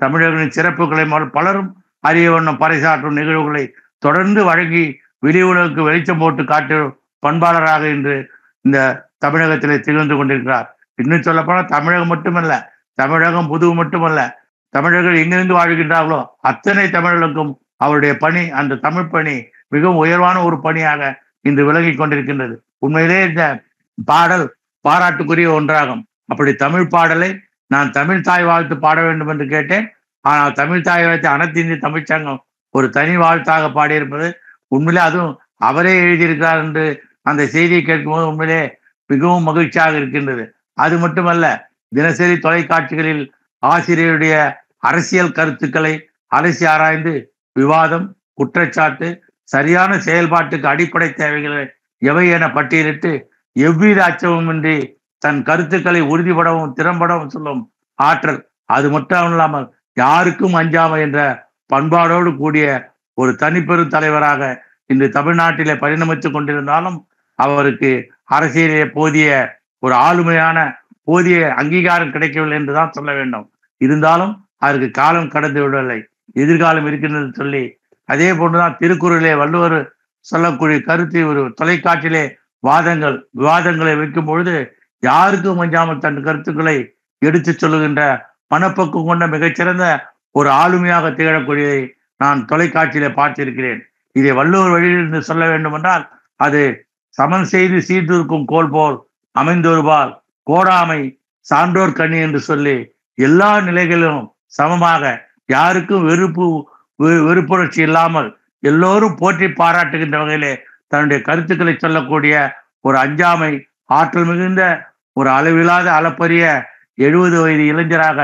தமிழர்களின் சிறப்புகளை பலரும் அறிய வண்ணம் பறைசாற்றும் நிகழ்வுகளை தொடர்ந்து வழங்கி வெளி உலகுக்கு வெளிச்சம் போட்டு காட்டும் பண்பாளராக இன்று இந்த தமிழகத்திலே திகழ்ந்து கொண்டிருக்கிறார். இன்னும் சொல்லப்போனால் தமிழகம் மட்டுமல்ல, தமிழகம் புதுவு மட்டுமல்ல, தமிழர்கள் எங்கிருந்து வாழ்கின்றார்களோ அத்தனை தமிழர்களுக்கும் அவருடைய பணி, அந்த தமிழ் பணி மிகவும் உயர்வான ஒரு பணியாக இன்று விளங்கி கொண்டிருக்கின்றது. உண்மையிலே இந்த பாடல் பாராட்டுக்குரிய ஒன்றாகும். அப்படி தமிழ் பாடலை நான் தமிழ் தாய் வாழ்த்து பாட வேண்டும் என்று கேட்டேன். ஆனால் தமிழ் தாய் வாழ்த்து அனைத்து இந்திய தமிழ்ச்சங்கம் ஒரு தனி வாழ்த்தாக பாடியிருப்பது உண்மையிலே, அதுவும் அவரே எழுதியிருக்கிறார் என்று அந்த செய்தியை கேட்கும்போது உண்மையிலே மிகவும் மகிழ்ச்சியாக இருக்கின்றது. அது மட்டுமல்ல, தினசரி தொலைக்காட்சிகளில் ஆசிரியருடைய அரசியல் கருத்துக்களை அலசி ஆராய்ந்து விவாதம், குற்றச்சாட்டு, சரியான செயல்பாட்டுக்கு அடிப்படை தேவைகளை எவை என பட்டியலிட்டு எவ்வித அச்சமுமின்றி தன் கருத்துக்களை உறுதிபடவும் திறம்படவும் சொல்லும் ஆற்றல், அது மட்டும் இல்லாமல் யாருக்கும் அஞ்சாமை என்ற பண்பாடோடு கூடிய ஒரு தனிப்பெரும் தலைவராக இன்று தமிழ்நாட்டிலே பரிணமித்துக் கொண்டிருந்தாலும் அவருக்கு அரசியலே போதிய ஒரு ஆளுமையான போதிய அங்கீகாரம் கிடைக்கவில்லை என்றுதான் சொல்ல வேண்டும். இருந்தாலும் அதற்கு காலம் கடந்து விடவில்லை, எதிர்காலம் இருக்கின்றது சொல்லி, அதே போன்றுதான் திருக்குறளே வள்ளுவர் சொல்லக்கூடிய கருத்தை ஒரு தொலைக்காட்சியிலே விவாதங்களை வைக்கும் பொழுது யாருக்கும் அஞ்சாமல் தன் கருத்துக்களை எடுத்து சொல்லுகின்ற மனப்பக்குவம் கொண்ட மிகச்சிறந்த ஒரு ஆளுமையாக திகழக்கூடியதை நான் தொலைக்காட்சியிலே பார்த்திருக்கிறேன். இதை வள்ளுவர் வழியிலிருந்து சொல்ல வேண்டும் என்றால் அது சமன் செய்து சீர்தூர்க்கும் கோல் போல் அமைந்தொருபால் கோடாமை சான்றோர் கண்ணி என்று சொல்லி எல்லா நிலைகளிலும் சமமாக யாருக்கும் வெறுப்புணர்ச்சி இல்லாமல் எல்லோரும் போற்றி பாராட்டுகின்ற வகையிலே தன்னுடைய கருத்துக்களை சொல்லக்கூடிய ஒரு அஞ்சாமை ஆற்றல் மிகுந்த ஒரு அளவில்லாத அளப்பரிய 70 வயது இளைஞராக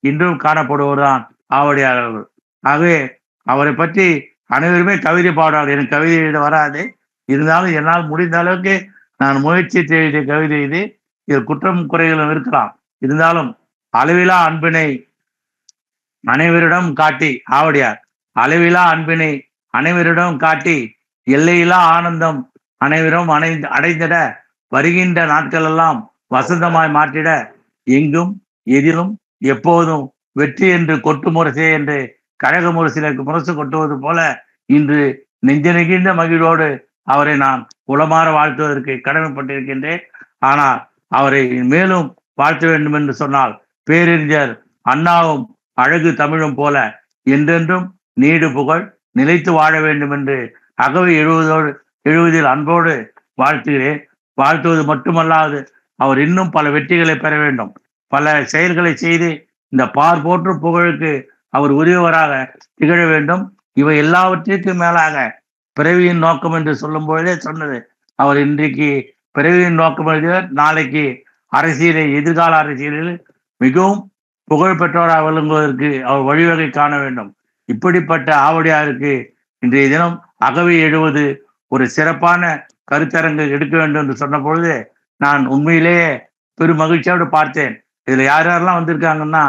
இன்றும் காணப்படுவதுதான் ஆவடியார் அவர்கள். ஆகவே அவரை பற்றி அனைவருமே கவிதை பாடுவார்கள். எனக்கு கவிதை எழுத வராது, இருந்தாலும் என்னால் முடிந்த அளவுக்கு நான் முயற்சி எழுதிய கவிதை இது. இதில் குற்றம் குறைகளும் இருக்கலாம், இருந்தாலும் அளவிலா அன்பினை அனைவரிடம் காட்டி ஆவடியார் அளவிலா அன்பினை அனைவரிடம் காட்டி எல்லையிலா ஆனந்தம் அனைவரும் அடைந்திட வருகின்ற நாட்களெல்லாம் வசந்தமாய் மாற்றிட எங்கும் எதிலும் எப்போதும் வெற்றி என்று கொட்டு முரசே என்று கழக முரசிற்கு முரசு கொட்டுவது போல இன்று நெஞ்ச நெகிழ்ந்த மகிழ்வோடு அவரை நான் உளமாற வாழ்த்துவதற்கு கடமைப்பட்டிருக்கின்றேன். ஆனால் அவரை மேலும் வாழ்த்த வேண்டும் என்று சொன்னால் பேரறிஞர் அண்ணாவும் அழகு தமிழும் போல என்றென்றும் நீடு புகழ் நிலைத்து வாழ வேண்டும் என்று அகவை 70 அன்போடு வாழ்த்துகிறேன். வாழ்த்துவது மட்டுமல்லாது அவர் இன்னும் பல வெற்றிகளை பெற வேண்டும், பல செயல்களை செய்து இந்த பார் போற்று புகழுக்கு அவர் உரியவராக திகழ வேண்டும். இவை எல்லாவற்றிற்கும் மேலாக பிறவியின் நோக்கம் என்று சொல்லும் பொழுதே சொன்னது, அவர் இன்றைக்கு பிறவியின் நோக்கம் எழுதியவர், நாளைக்கு அரசியலை எதிர்கால அரசியலில் மிகவும் புகழ் பெற்றவராக விளங்குவதற்கு அவர் வழிவகை காண வேண்டும். இப்படிப்பட்ட ஆவடியாருக்கு இன்றைய தினம் அகவை 70 ஒரு சிறப்பான கருத்தரங்கு எடுக்க வேண்டும் என்று சொன்ன பொழுது நான் உண்மையிலேயே பெரும் மகிழ்ச்சியோடு பார்த்தேன். இதுல யாரெல்லாம் வந்திருக்காங்கன்னா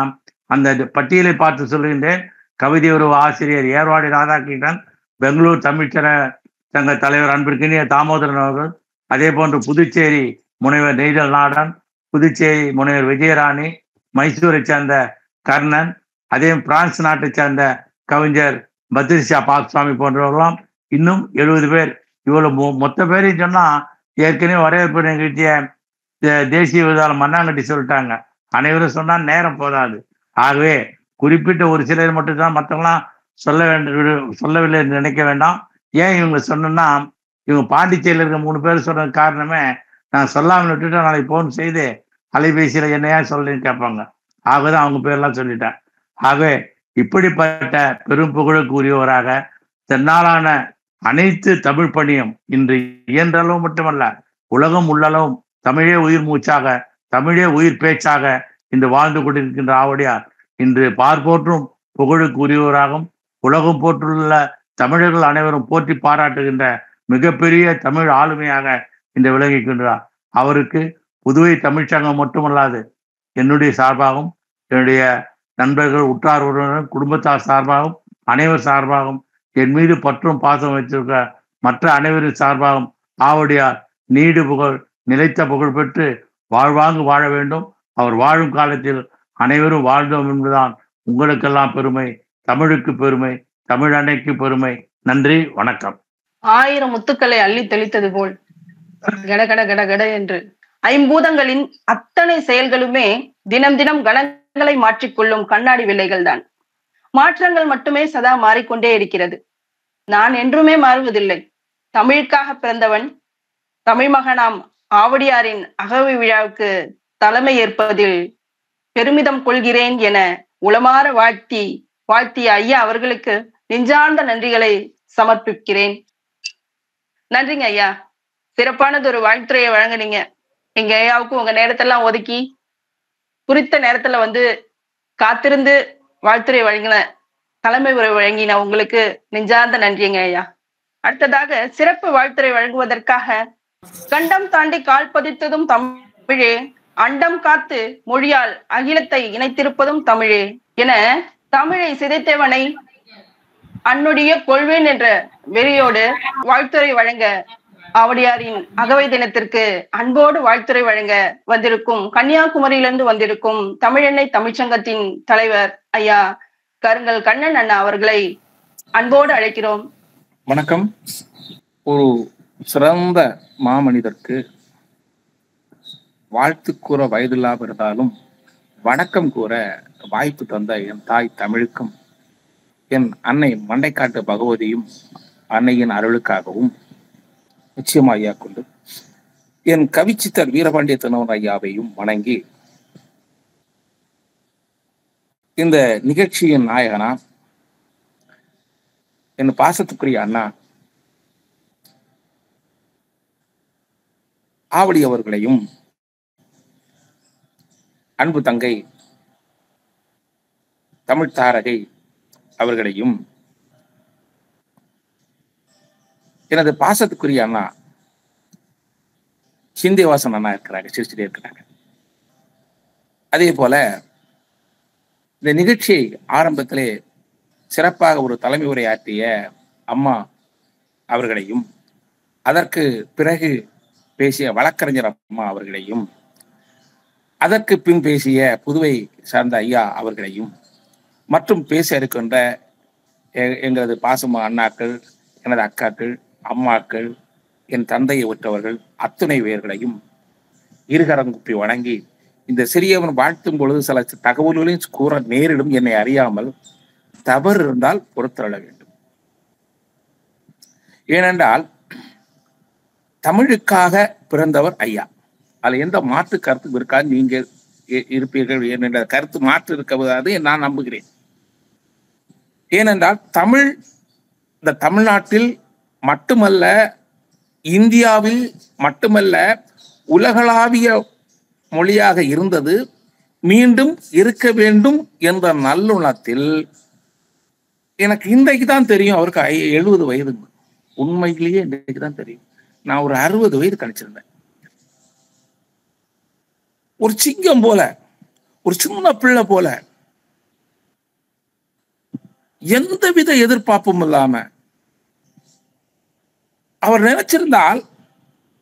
அந்த பட்டியலை பார்த்து சொல்கின்றேன். கவிதை உருவ ஆசிரியர் ஏர்வாடி ராதாகிருஷ்ணன், பெங்களூர் தமிழ்ச்சங்க தலைவர் அன்பிற்கினிய தாமோதரன் அவர்கள், அதே போன்று புதுச்சேரி முனைவர் நெய்தல் நாடன், புதுச்சேரி முனைவர் விஜயராணி, மைசூரை சேர்ந்த கர்ணன், அதே பிரான்ஸ் நாட்டை சேர்ந்த கவிஞர் பத்ரிஷா பாக்சாமி போன்றவர்களாம் இன்னும் 70 பேர். இவ்வளவு மொத்த பேரையும் சொன்னா ஏற்கனவே வரவேற்பு நிகழ்ச்சிய தேசிய விருதாளர் மண்ணாங்கட்டி சொல்லிட்டாங்க. அனைவரும் சொன்னா நேரம் போதாது. ஆகவே குறிப்பிட்ட ஒரு சிலர் மட்டும்தான், மற்றவங்களாம் சொல்லவில்லை என்று நினைக்க வேண்டாம். ஏன் இவங்க சொன்னா, இவங்க பாண்டிச்சேரியில் இருக்க 3 பேர் சொன்ன காரணமே நான் சொல்லாமல் விட்டுட்டு நாளைக்கு போன் செய்து அலைபேசியில என்னையா சொல்லுன்னு கேட்பாங்க. ஆகதான் அவங்க பேர்லாம் சொல்லிட்டேன். ஆகவே இப்படிப்பட்ட பெரும் புகழுக்கு உரியவராக தென்னாலான அனைத்து தமிழ் பணியும் இன்று இயன்றளவு மட்டுமல்ல உலகம் உள்ளளவும் தமிழே உயிர் மூச்சாக, தமிழே உயிர் பேச்சாக இன்று வாழ்ந்து கொண்டிருக்கின்ற ஆவடியார் இன்று பார்ப்போற்றும் புகழுக்கு உரியவராகவும் உலகம் போற்றுள்ள தமிழர்கள் அனைவரும் போற்றி பாராட்டுகின்ற மிகப்பெரிய தமிழ் ஆளுமையாக இன்று விளங்குகின்றார். அவருக்கு புதுவை தமிழ்ச்சங்கம் மட்டுமல்லாது என்னுடைய சார்பாகவும் என்னுடைய நண்பர்கள் உற்றார் உறவினர் குடும்பத்தார் சார்பாகவும் அனைவர் சார்பாகவும் என் மீது பற்றும் பாசம் வைத்திருக்க மற்ற அனைவரின் சார்பாகவும் ஆவடியார் நீடு புகழ் நிலைத்த புகழ் பெற்று வாழ்வாங்கு வாழ வேண்டும். அவர் வாழும் காலத்தில் அனைவரும் வாழ்ந்தோம் என்பதுதான் உங்களுக்கெல்லாம் பெருமை, தமிழுக்கு பெருமை, தமிழ் அன்னைக்கு பெருமை. நன்றி, வணக்கம். 1000 முத்துக்களை அள்ளி தெளித்தது போல் கடகட கடகட என்று ஐம்பூதங்களின் அத்தனை செயல்களுமே தினம் தினம் கணங்களை மாற்றிக்கொள்ளும் கண்ணாடி விலைகள் தான். மாற்றங்கள் மட்டுமே சதா மாறிக்கொண்டே இருக்கிறது. நான் என்றுமே மாறுவதில்லை. தமிழுக்காக பிறந்தவன், தமிழ் மகனாம் ஆவடியாரின் அகவை விழாவுக்கு தலைமை ஏற்பதில் பெருமிதம் கொள்கிறேன் என உளமாற வாழ்த்திய ஐயா அவர்களுக்கு நெஞ்சார்ந்த நன்றிகளை சமர்ப்பிக்கிறேன். நன்றிங்க ஐயா. சிறப்பானது ஒரு வாழ்த்துறையை வழங்குனீங்க. எங்க ஐயாவுக்கு உங்க நேரத்தெல்லாம் ஒதுக்கி குறித்த நேரத்துல வந்து காத்திருந்து வாழ்த்துறை வழங்கின தலைமை உரை வழங்கின உங்களுக்கு நெஞ்சார்ந்த நன்றிங்க ஐயா. அடுத்ததாக சிறப்பு வாழ்த்துறை வழங்குவதற்காக கண்டம் தாண்டி கால் பதித்ததும் தமிழே, அண்டம் காத்து மொழியால் அகிலத்தை இணைத்திருப்பதும் தமிழே என தமிழை சிதைத்தவனை அன்னுடைய கொள்வேன் என்ற வெறியோடு வாழ்த்துறை வழங்க ஆவடியாரின் அகவை தினத்திற்கு அன்போடு வாழ்த்துறை வழங்க வந்திருக்கும் கன்னியாகுமரியிலிருந்து வந்திருக்கும் தமிழெண்ணை தமிழ்ச்சங்கத்தின் தலைவர் ஐயா கருங்கல் கண்ணன் அண்ணா அவர்களை அன்போடு அழைக்கிறோம். வணக்கம். ஒரு சிறந்த மாமனிதருக்கு வாழ்த்து கூற வயதில்லாம இருந்தாலும் வணக்கம் கூற வாய்ப்பு தந்த என் தாய் தமிழுக்கும் என் அன்னை மண்டைக்காட்டு பகவதியும் அன்னையின் அருளுக்காகவும் நிச்சயமா ஐயா கொண்டு என் கவிச்சித்தர் வீரபாண்டிய தினவன் ஐயாவையும் வணங்கி இந்த நிகழ்ச்சியின் நாயகனா என் பாசத்துக்குரிய அண்ணா ஆவடி அவர்களையும் அன்பு தங்கை தமிழ் தாரகை அவர்களையும் எனது பாசத்துக்குரிய அண்ணா சிந்திவாசன் அண்ணா இருக்கிறாங்க, சிரிச்சுட்டே இருக்கிறாங்க. அதே போல இந்த நிகழ்ச்சியை ஆரம்பத்திலே சிறப்பாக ஒரு தலைமை உரையாற்றிய அம்மா அவர்களையும் அதற்கு பிறகு பேசிய வழக்கறிஞர் அம்மா அவர்களையும் அதற்கு பின் பேசிய புதுவை சார்ந்த ஐயா அவர்களையும் மற்றும் பேச இருக்கின்ற எங்களது பாசமா அண்ணாக்கள், எனது அக்காக்கள், அம்மாக்கள், என் தந்தையை ஒற்றவர்கள் அத்துணை பேர்களையும் இருகரங்குப்பி வணங்கி இந்த சிறியவன் வாழ்த்தும் பொழுது சில தகவல்களையும் கூற நேரிடும். என்னை அறியாமல் தவறு இருந்தால் பொறுத்தருள வேண்டும். ஏனென்றால் தமிழுக்காக பிறந்தவர் ஐயா. அதுல எந்த மாற்று கருத்து இருக்காது. நீங்கள் இருப்பீர்கள் என்ற கருத்து மாற்று இருக்காது நான் நம்புகிறேன். ஏனென்றால் தமிழ் இந்த தமிழ்நாட்டில் மட்டுமல்ல, இந்தியாவில் மட்டுமல்ல, உலகளாவிய மொழியாக இருந்தது, மீண்டும் இருக்க வேண்டும் என்ற நல்லுணத்தில் எனக்கு இன்றைக்கு தான் தெரியும். அவருக்கு 70 வயது. உண்மையிலேயே இன்றைக்கு தான் தெரியும். நான் ஒரு 60 வயது கழிச்சிருந்தேன். ஒரு சிங்கம் போல, ஒரு சின்ன பிள்ளை போல, எந்தவித எதிர்பார்ப்பும் இல்லாம அவர் நினைச்சிருந்தால்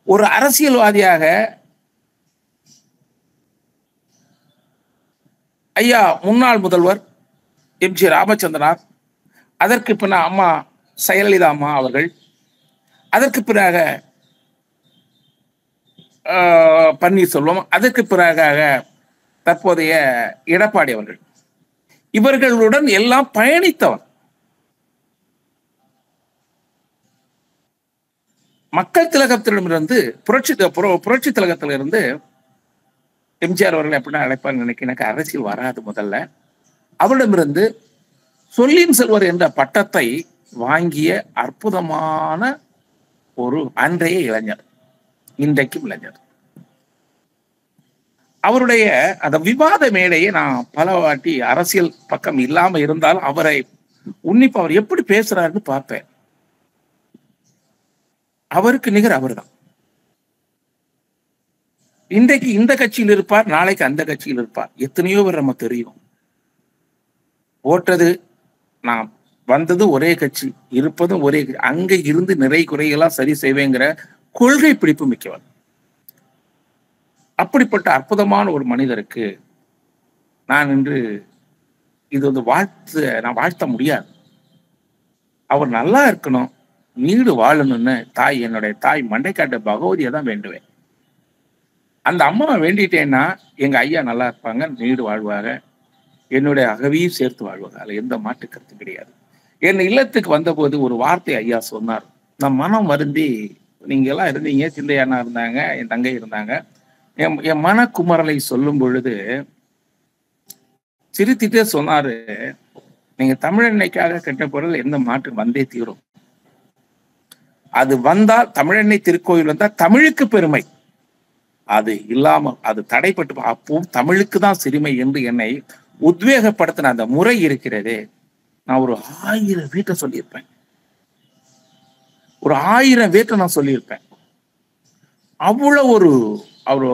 ஒரு அரசியல்வாதியாக ஐயா முன்னாள் முதல்வர் எம்.ஜி. ராமச்சந்திரனார், அதற்கு பின்ன அம்மா செயலலிதா அம்மா அவர்கள், அதற்கு பிறகு பன்னீர்செல்வம், அதற்கு பிறகாக தற்போதைய எடப்பாடி அவர்கள், இவர்களுடன் எல்லாம் பயணித்தவர். மக்கள் திலகத்திடமிருந்து புரட்சி திலகத்திலிருந்து எம்ஜிஆர் அவர்கள் எப்படின்னா அழைப்பான்னு நினைக்க எனக்கு அரசியல் வராது. முதல்ல அவரிடமிருந்து சொல்லின் செல்வர் என்ற பட்டத்தை வாங்கிய அற்புதமான ஒரு அன்றைய இளைஞர், இன்றைக்கும் இளைஞர். அவருடைய அந்த விவாத மேடையை நான் பல வாட்டி அரசியல் பக்கம் இல்லாம இருந்தாலும் அவரை உன்னிப்பா அவர் எப்படி பேசுறாருன்னு பார்ப்பேன். அவருக்கு நிகர் அவர் தான். இன்றைக்கு இந்த கட்சியில் இருப்பார், நாளைக்கு அந்த கட்சியில் இருப்பார். எத்தனையோ பேர் நம்ம தெரியும். ஓட்டது நான் வந்தது ஒரே கட்சி, இருப்பதும் ஒரே கட்சி, அங்க இருந்து நிறை குறையெல்லாம் சரி செய்வேங்கிற கொள்கை பிடிப்பு மிக்கவர். அப்படிப்பட்ட அற்புதமான ஒரு மனிதருக்கு நான் இன்று இது வந்து நான் வாழ்த்த முடியாது. அவர் நல்லா இருக்கணும், நீடு வாழணும்னு என்னுடைய தாய் மண்டைக்காட்டு பகவதியை தான் வேண்டுவேன். அந்த அம்மாவை வேண்டிட்டேன்னா எங்க ஐயா நல்லா இருப்பாங்க, நீடு வாழ்வாங்க, என்னுடைய அகவியும் சேர்த்து வாழ்வாங்க. அதுல எந்த மாற்று கருத்து கிடையாது. என் இல்லத்துக்கு வந்தபோது ஒரு வார்த்தை ஐயா சொன்னார். நான் மனம் வருந்தி நீங்க எல்லாம் இருந்தீங்க, சிந்தையானா இருந்தாங்க, என் தங்கை இருந்தாங்க. என் மனக்குமரலை சொல்லும் பொழுது சிரித்திட்டே சொன்னாரு, நீங்க தமிழெண்ணைக்காக கெட்ட பொருள் எந்த மாற்று வந்தே தீரும். அது வந்தால் தமிழெண்ணெய் திருக்கோயில் வந்தா தமிழுக்கு பெருமை, அது இல்லாம அது தடைப்பட்டு அப்போ தமிழுக்கு தான் சிறுமை என்று என்னை உத்வேகப்படுத்தின அந்த முறை இருக்கிறதே. நான் ஒரு 1000 வீட்டை சொல்லியிருப்பேன், ஒரு 1000 வீட்டை நான் சொல்லியிருப்பேன். அவ்வளவு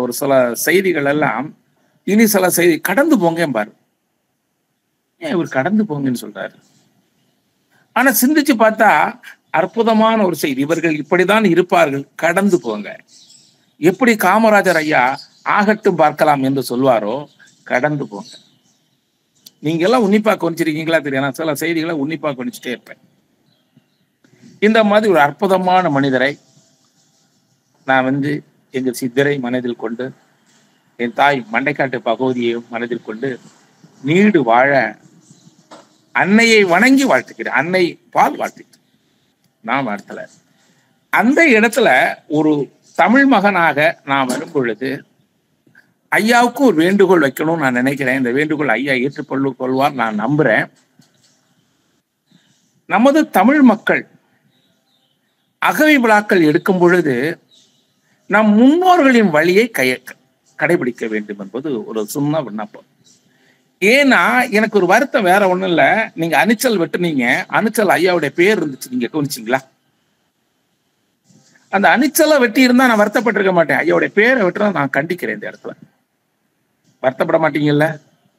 ஒரு சில செய்திகள் எல்லாம் இனி சில செய்தி கடந்து போங்க பாரு. ஏன் இவர் கடந்து போங்கன்னு சொல்றாரு? ஆனா சிந்திச்சு பார்த்தா அற்புதமான ஒரு செய்தி. இவர்கள் இப்படிதான் இருப்பார்கள், கடந்து போங்க. எப்படி காமராஜர் ஐயா ஆகட்டும் பார்க்கலாம் என்று சொல்வாரோ, கடந்து போங்க. நீங்க எல்லாம் உன்னிப்பா கொஞ்சிருக்கீங்களா தெரியும், சில செய்திகளை உன்னிப்பா கொஞ்சிட்டே இருப்பேன். இந்த மாதிரி ஒரு அற்புதமான மனிதரை நான் எங்கள் சித்தரை மனதில் கொண்டு, என் தாய் மண்டைக்காட்டு பகவதியையும் மனதில் கொண்டு நீடு வாழ அன்னையை வணங்கி வாழ்த்துக்கிறேன். அன்னை பால் வாழ்த்துக்கிறேன், நான் வாழ்த்தல. அந்த இடத்துல ஒரு தமிழ் மகனாக நான் வரும் பொழுது ஐயாவுக்கும் ஒரு வேண்டுகோள் வைக்கணும்னு நான் நினைக்கிறேன். இந்த வேண்டுகோள் ஐயா ஏற்றுக்கொள்வார் நான் நம்புறேன். நமது தமிழ் மக்கள் அகவை விழாக்கள் எடுக்கும் பொழுது நம் முன்னோர்களின் வழியை கடைபிடிக்க வேண்டும் என்பது ஒரு சின்ன விண்ணப்பம். ஏன்னா எனக்கு ஒரு வருத்தம் வேற ஒண்ணும் இல்ல. நீங்க அணிச்சல் வெட்டுனீங்க, அணிச்சல் ஐயாவுடைய பேர் இருந்துச்சு, நீங்க கவனிச்சிங்களா? அந்த அணிச்சலை வெட்டி இருந்தா நான் வருத்தப்பட்டிருக்க மாட்டேன். ஐயாவுடைய பேரை வெட்டுறா நான் கண்டிக்கிறேன். இந்த இடத்துல வருத்தப்பட மாட்டீங்கல்ல?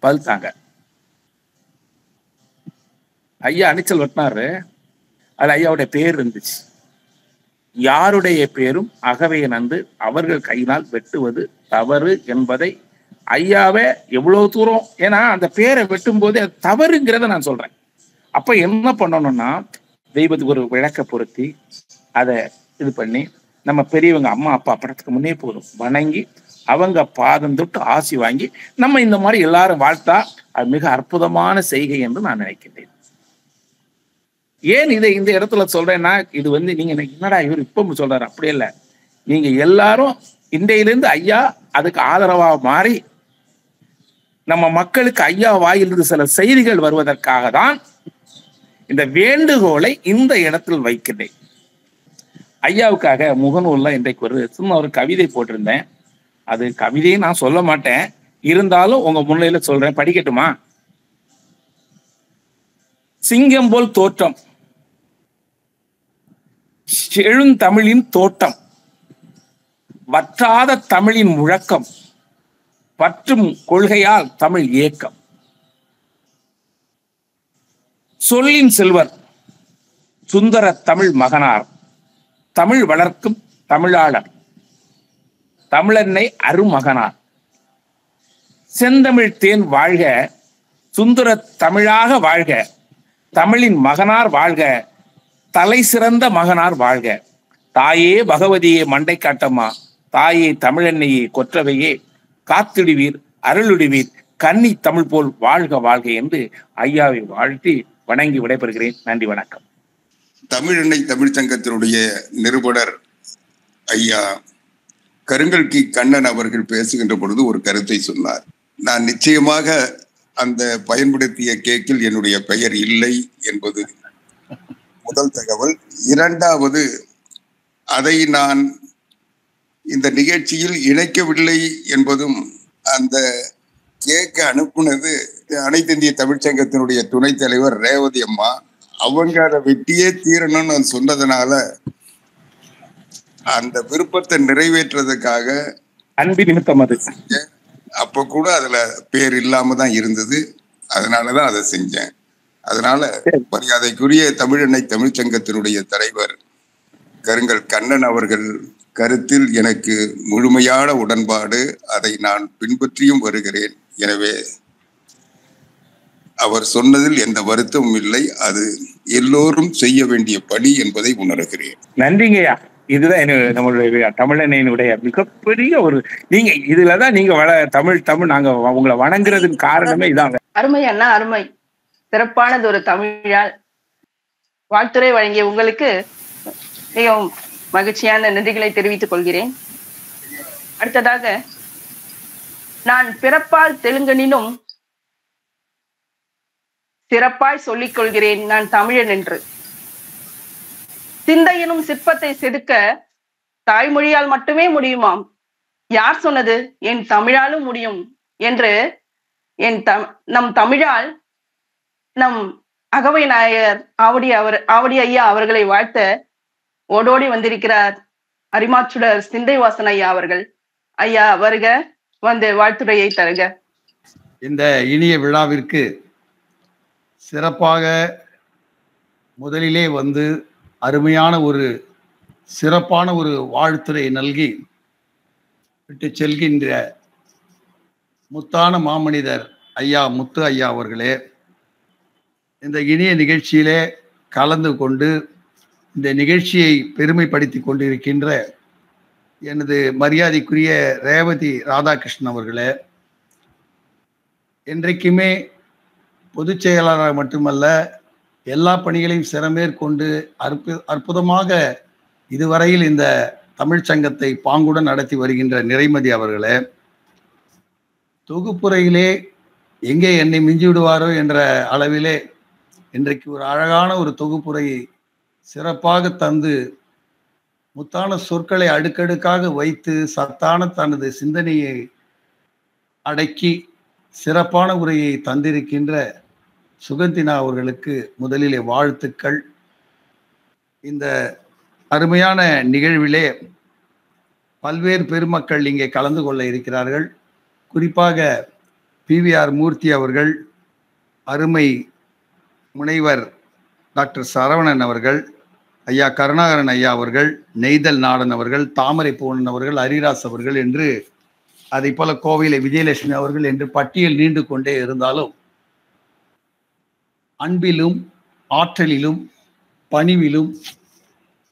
பல்தாங்க. ஐயா அணிச்சல் வெட்டினாரு, அது ஐயாவுடைய பேர் இருந்துச்சு. யாருடைய பேரும் அகவைய நந்து அவர்கள் கையினால் வெட்டுவது தவறு என்பதை ஐயாவே எவ்வளவு தூரம், ஏன்னா அந்த பேரை வெட்டும் போது அது தவறுங்கிறத நான் சொல்றேன். அப்ப என்ன பண்ணணும்னா, தெய்வத்துக்கு ஒரு விளக்க பொருத்தி அதை இது பண்ணி நம்ம பெரியவங்க அம்மா அப்பா படத்துக்கு முன்னே போதும் வணங்கி அவங்க பாதம் தொட்டு ஆசி வாங்கி நம்ம இந்த மாதிரி எல்லாரும் வாழ்த்தா அது மிக அற்புதமான செய்கை என்று நான் நினைக்கின்றேன். ஏன் இதை இந்த இடத்துல சொல்றேன்னா, இது நீங்க என்னடா இவர் இப்ப சொல்றாரு, அப்படியே இல்லை. நீங்க எல்லாரும் இன்றையிலிருந்து ஐயா அதுக்கு ஆதரவா மாறி நம்ம மக்களுக்கு ஐயா வாயிலிருந்து சில செய்திகள் வருவதற்காக தான் இந்த வேண்டுகோளை இந்த இடத்தில் வைக்கிறேன். ஐயாவுக்காக முகநூல்ல இன்றைக்கு ஒரு கவிதை போட்டிருந்தேன். அது கவிதையை நான் சொல்ல மாட்டேன், இருந்தாலும் உங்க முன்னிலையில சொல்றேன், படிக்கட்டுமா? சிங்கம் போல் தோற்றம், எழுந்தமிழின் தோட்டம், வற்றாத தமிழின் முழக்கம், பற்றும் கொள்கையால் தமிழ் இயக்கம், சொல்லின் செல்வர் சுந்தர தமிழ் மகனார், தமிழ் வளர்க்கும் தமிழாளர், தமிழன்னை அருமகனார், செந்தமிழ் தேன் வாழ்க, சுந்தர தமிழாக வாழ்க, தமிழின் மகனார் வாழ்க, தலை சிறந்த மகனார் வாழ்க, தாயே பகவதியே மண்டை காட்டம்மா, தாயே தமிழன்னையே கொற்றவையே, காத்திடுவீர் அருளுடுவீர், கன்னி தமிழ் போல் வாழ்க வாழ்க என்று ஐயாவை வாழ்த்தி வணங்கி விடைபெறுகிறேன். நன்றி, வணக்கம். தமிழெண்ணை தமிழ் சங்கத்தினுடைய நிறுவனர் ஐயா கருங்கல் கி கண்ணன் அவர்கள் பேசுகின்ற பொழுது ஒரு கருத்தை சொன்னார். நான் நிச்சயமாக அந்த பயன்படுத்திய கேக்கில் என்னுடைய பெயர் இல்லை என்பது முதல் தகவல். இரண்டாவது, அதை நான் இந்த நிகழ்ச்சியில் இணைக்கவில்லை என்பதும், அந்த கேக்க அனுப்புனது அனைத்து இந்திய தமிழ்ச்சங்கத்தினுடைய துணைத் தலைவர் ரேவதி அம்மா. அவங்க அதை வெட்டியே தீரணும்னு சொன்னதுனால அந்த விருப்பத்தை நிறைவேற்றுறதுக்காக அன்பு நிமித்தம் அது அப்ப கூட அதுல பேர் இல்லாம தான் இருந்தது. அதனாலதான் அதை செஞ்சேன். அதனால மரியாதைக்குரிய தமிழெண்ணை தமிழ்ச்சங்கத்தினுடைய தலைவர் கருங்கல் கண்ணன் அவர்கள் கருத்தில் எனக்கு முழுமையான உடன்பாடு, அதை நான் பின்பற்றியும் வருகிறேன். எனவே அவர் சொன்னதில் எந்த வருத்தமும் இல்லை. அது எல்லோரும் செய்ய வேண்டிய பணி என்பதை உணர்கிறேன். நன்றிங்கய்யா. இதுதான் நம்மளுடைய தமிழனையினுடைய மிகப்பெரிய ஒரு, நீங்க இதுலதான் நீங்க தமிழ் நாங்க உங்களை வணங்குறதுக்கு காரணமே இதாங்க. அருமை அண்ணா, அருமை. சிறப்பானது ஒரு தமிழால் வாழ்த்துரை வழங்கிய உங்களுக்கு மிகவும் மகிழ்ச்சியான நன்றிகளை தெரிவித்துக் கொள்கிறேன். அடுத்ததாக, நான் பிறப்பால் தெலுங்கனினும் சிறப்பாய் சொல்லிக் கொள்கிறேன் நான் தமிழன் என்று. சிந்தையினும் சிற்பத்தை செதுக்க தாய்மொழியால் மட்டுமே முடியுமாம். யார் சொன்னது? என் தமிழாலும் முடியும் என்று நம் தமிழால் நம் அகவை நாயர் ஆவடி ஐயா அவர்களை வாழ்த்த ஓடோடி வந்திருக்கிறார் அரிமாச்சுடர் சிந்தைவாசன் ஐயா அவர்கள். ஐயா வருக, வந்து வாழ்த்துரையை தருக. இந்த இனிய விழாவிற்கு சிறப்பாக முதலிலே வந்து அருமையான ஒரு சிறப்பான ஒரு வாழ்த்துரை நல்கி விட்டு செல்கின்ற முத்தான மாமனிதர் ஐயா முத்து ஐயா அவர்களே, இந்த இனிய நிகழ்ச்சியிலே கலந்து கொண்டு இந்த நிகழ்ச்சியை பெருமைப்படுத்தி கொண்டிருக்கின்ற எனது மரியாதைக்குரிய ரேவதி ராதாகிருஷ்ணன் அவர்களே, என்றைக்குமே பொதுச் செயலாளர் மட்டுமல்ல, எல்லா பணிகளையும் சிறமேற்கொண்டு அற்புதமாக இதுவரையில் இந்த தமிழ்ச்சங்கத்தை பாங்குடன் நடத்தி வருகின்ற நிறைமதி அவர்களே, தொகுப்புரையிலே எங்கே என்னை மிஞ்சி விடுவாரோ என்ற அளவிலே இன்றைக்கு ஒரு அழகான ஒரு தொகுப்புரையை சிறப்பாக தந்து முத்தான சொற்களை அடுக்கடுக்காக வைத்து சத்தான தனது சிந்தனையை அடக்கி சிறப்பான உரையை தந்திருக்கின்ற சுகந்தினா அவர்களுக்கு முதலிலே வாழ்த்துக்கள். இந்த அருமையான நிகழ்விலே பல்வேறு பெருமக்கள் இங்கே கலந்து கொள்ள இருக்கிறார்கள். குறிப்பாக PVR மூர்த்தி அவர்கள், அருமை முனைவர் டாக்டர் சரவணன் அவர்கள், ஐயா கருணாகரன் ஐயா அவர்கள், நெய்தல் நாடன் அவர்கள், தாமரை பூவன் அவர்கள், ஹரிராஸ் அவர்கள் என்று அதை போல கோவிலை விஜயலட்சுமி அவர்கள் என்று பட்டியல் நீண்டு கொண்டே இருந்தாலும் அன்பிலும் ஆற்றலிலும் பணிவிலும்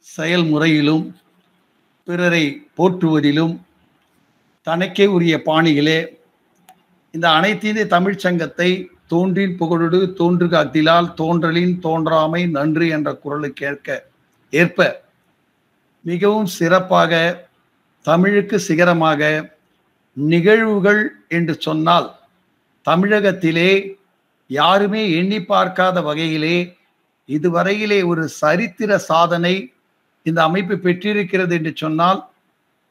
செயல்முறையிலும் பிறரை போற்றுவதிலும் தனக்கே உரிய பாணிகளே இந்த அனைத்திந்திய தமிழ்ச்சங்கத்தை தோன்றின் புகழோடு தோன்றுக அத்திலால் தோன்றலின் தோன்றாமை நன்று என்ற குரலுக்கு ஏற்ப மிகவும் சிறப்பாக தமிழுக்கு சிகரமாக நிகழ்வுகள் என்று சொன்னால் தமிழகத்திலே யாருமே எண்ணி பார்க்காத வகையிலே இதுவரையிலே ஒரு சரித்திர சாதனை இந்த அமைப்பு பெற்றிருக்கிறது என்று சொன்னால்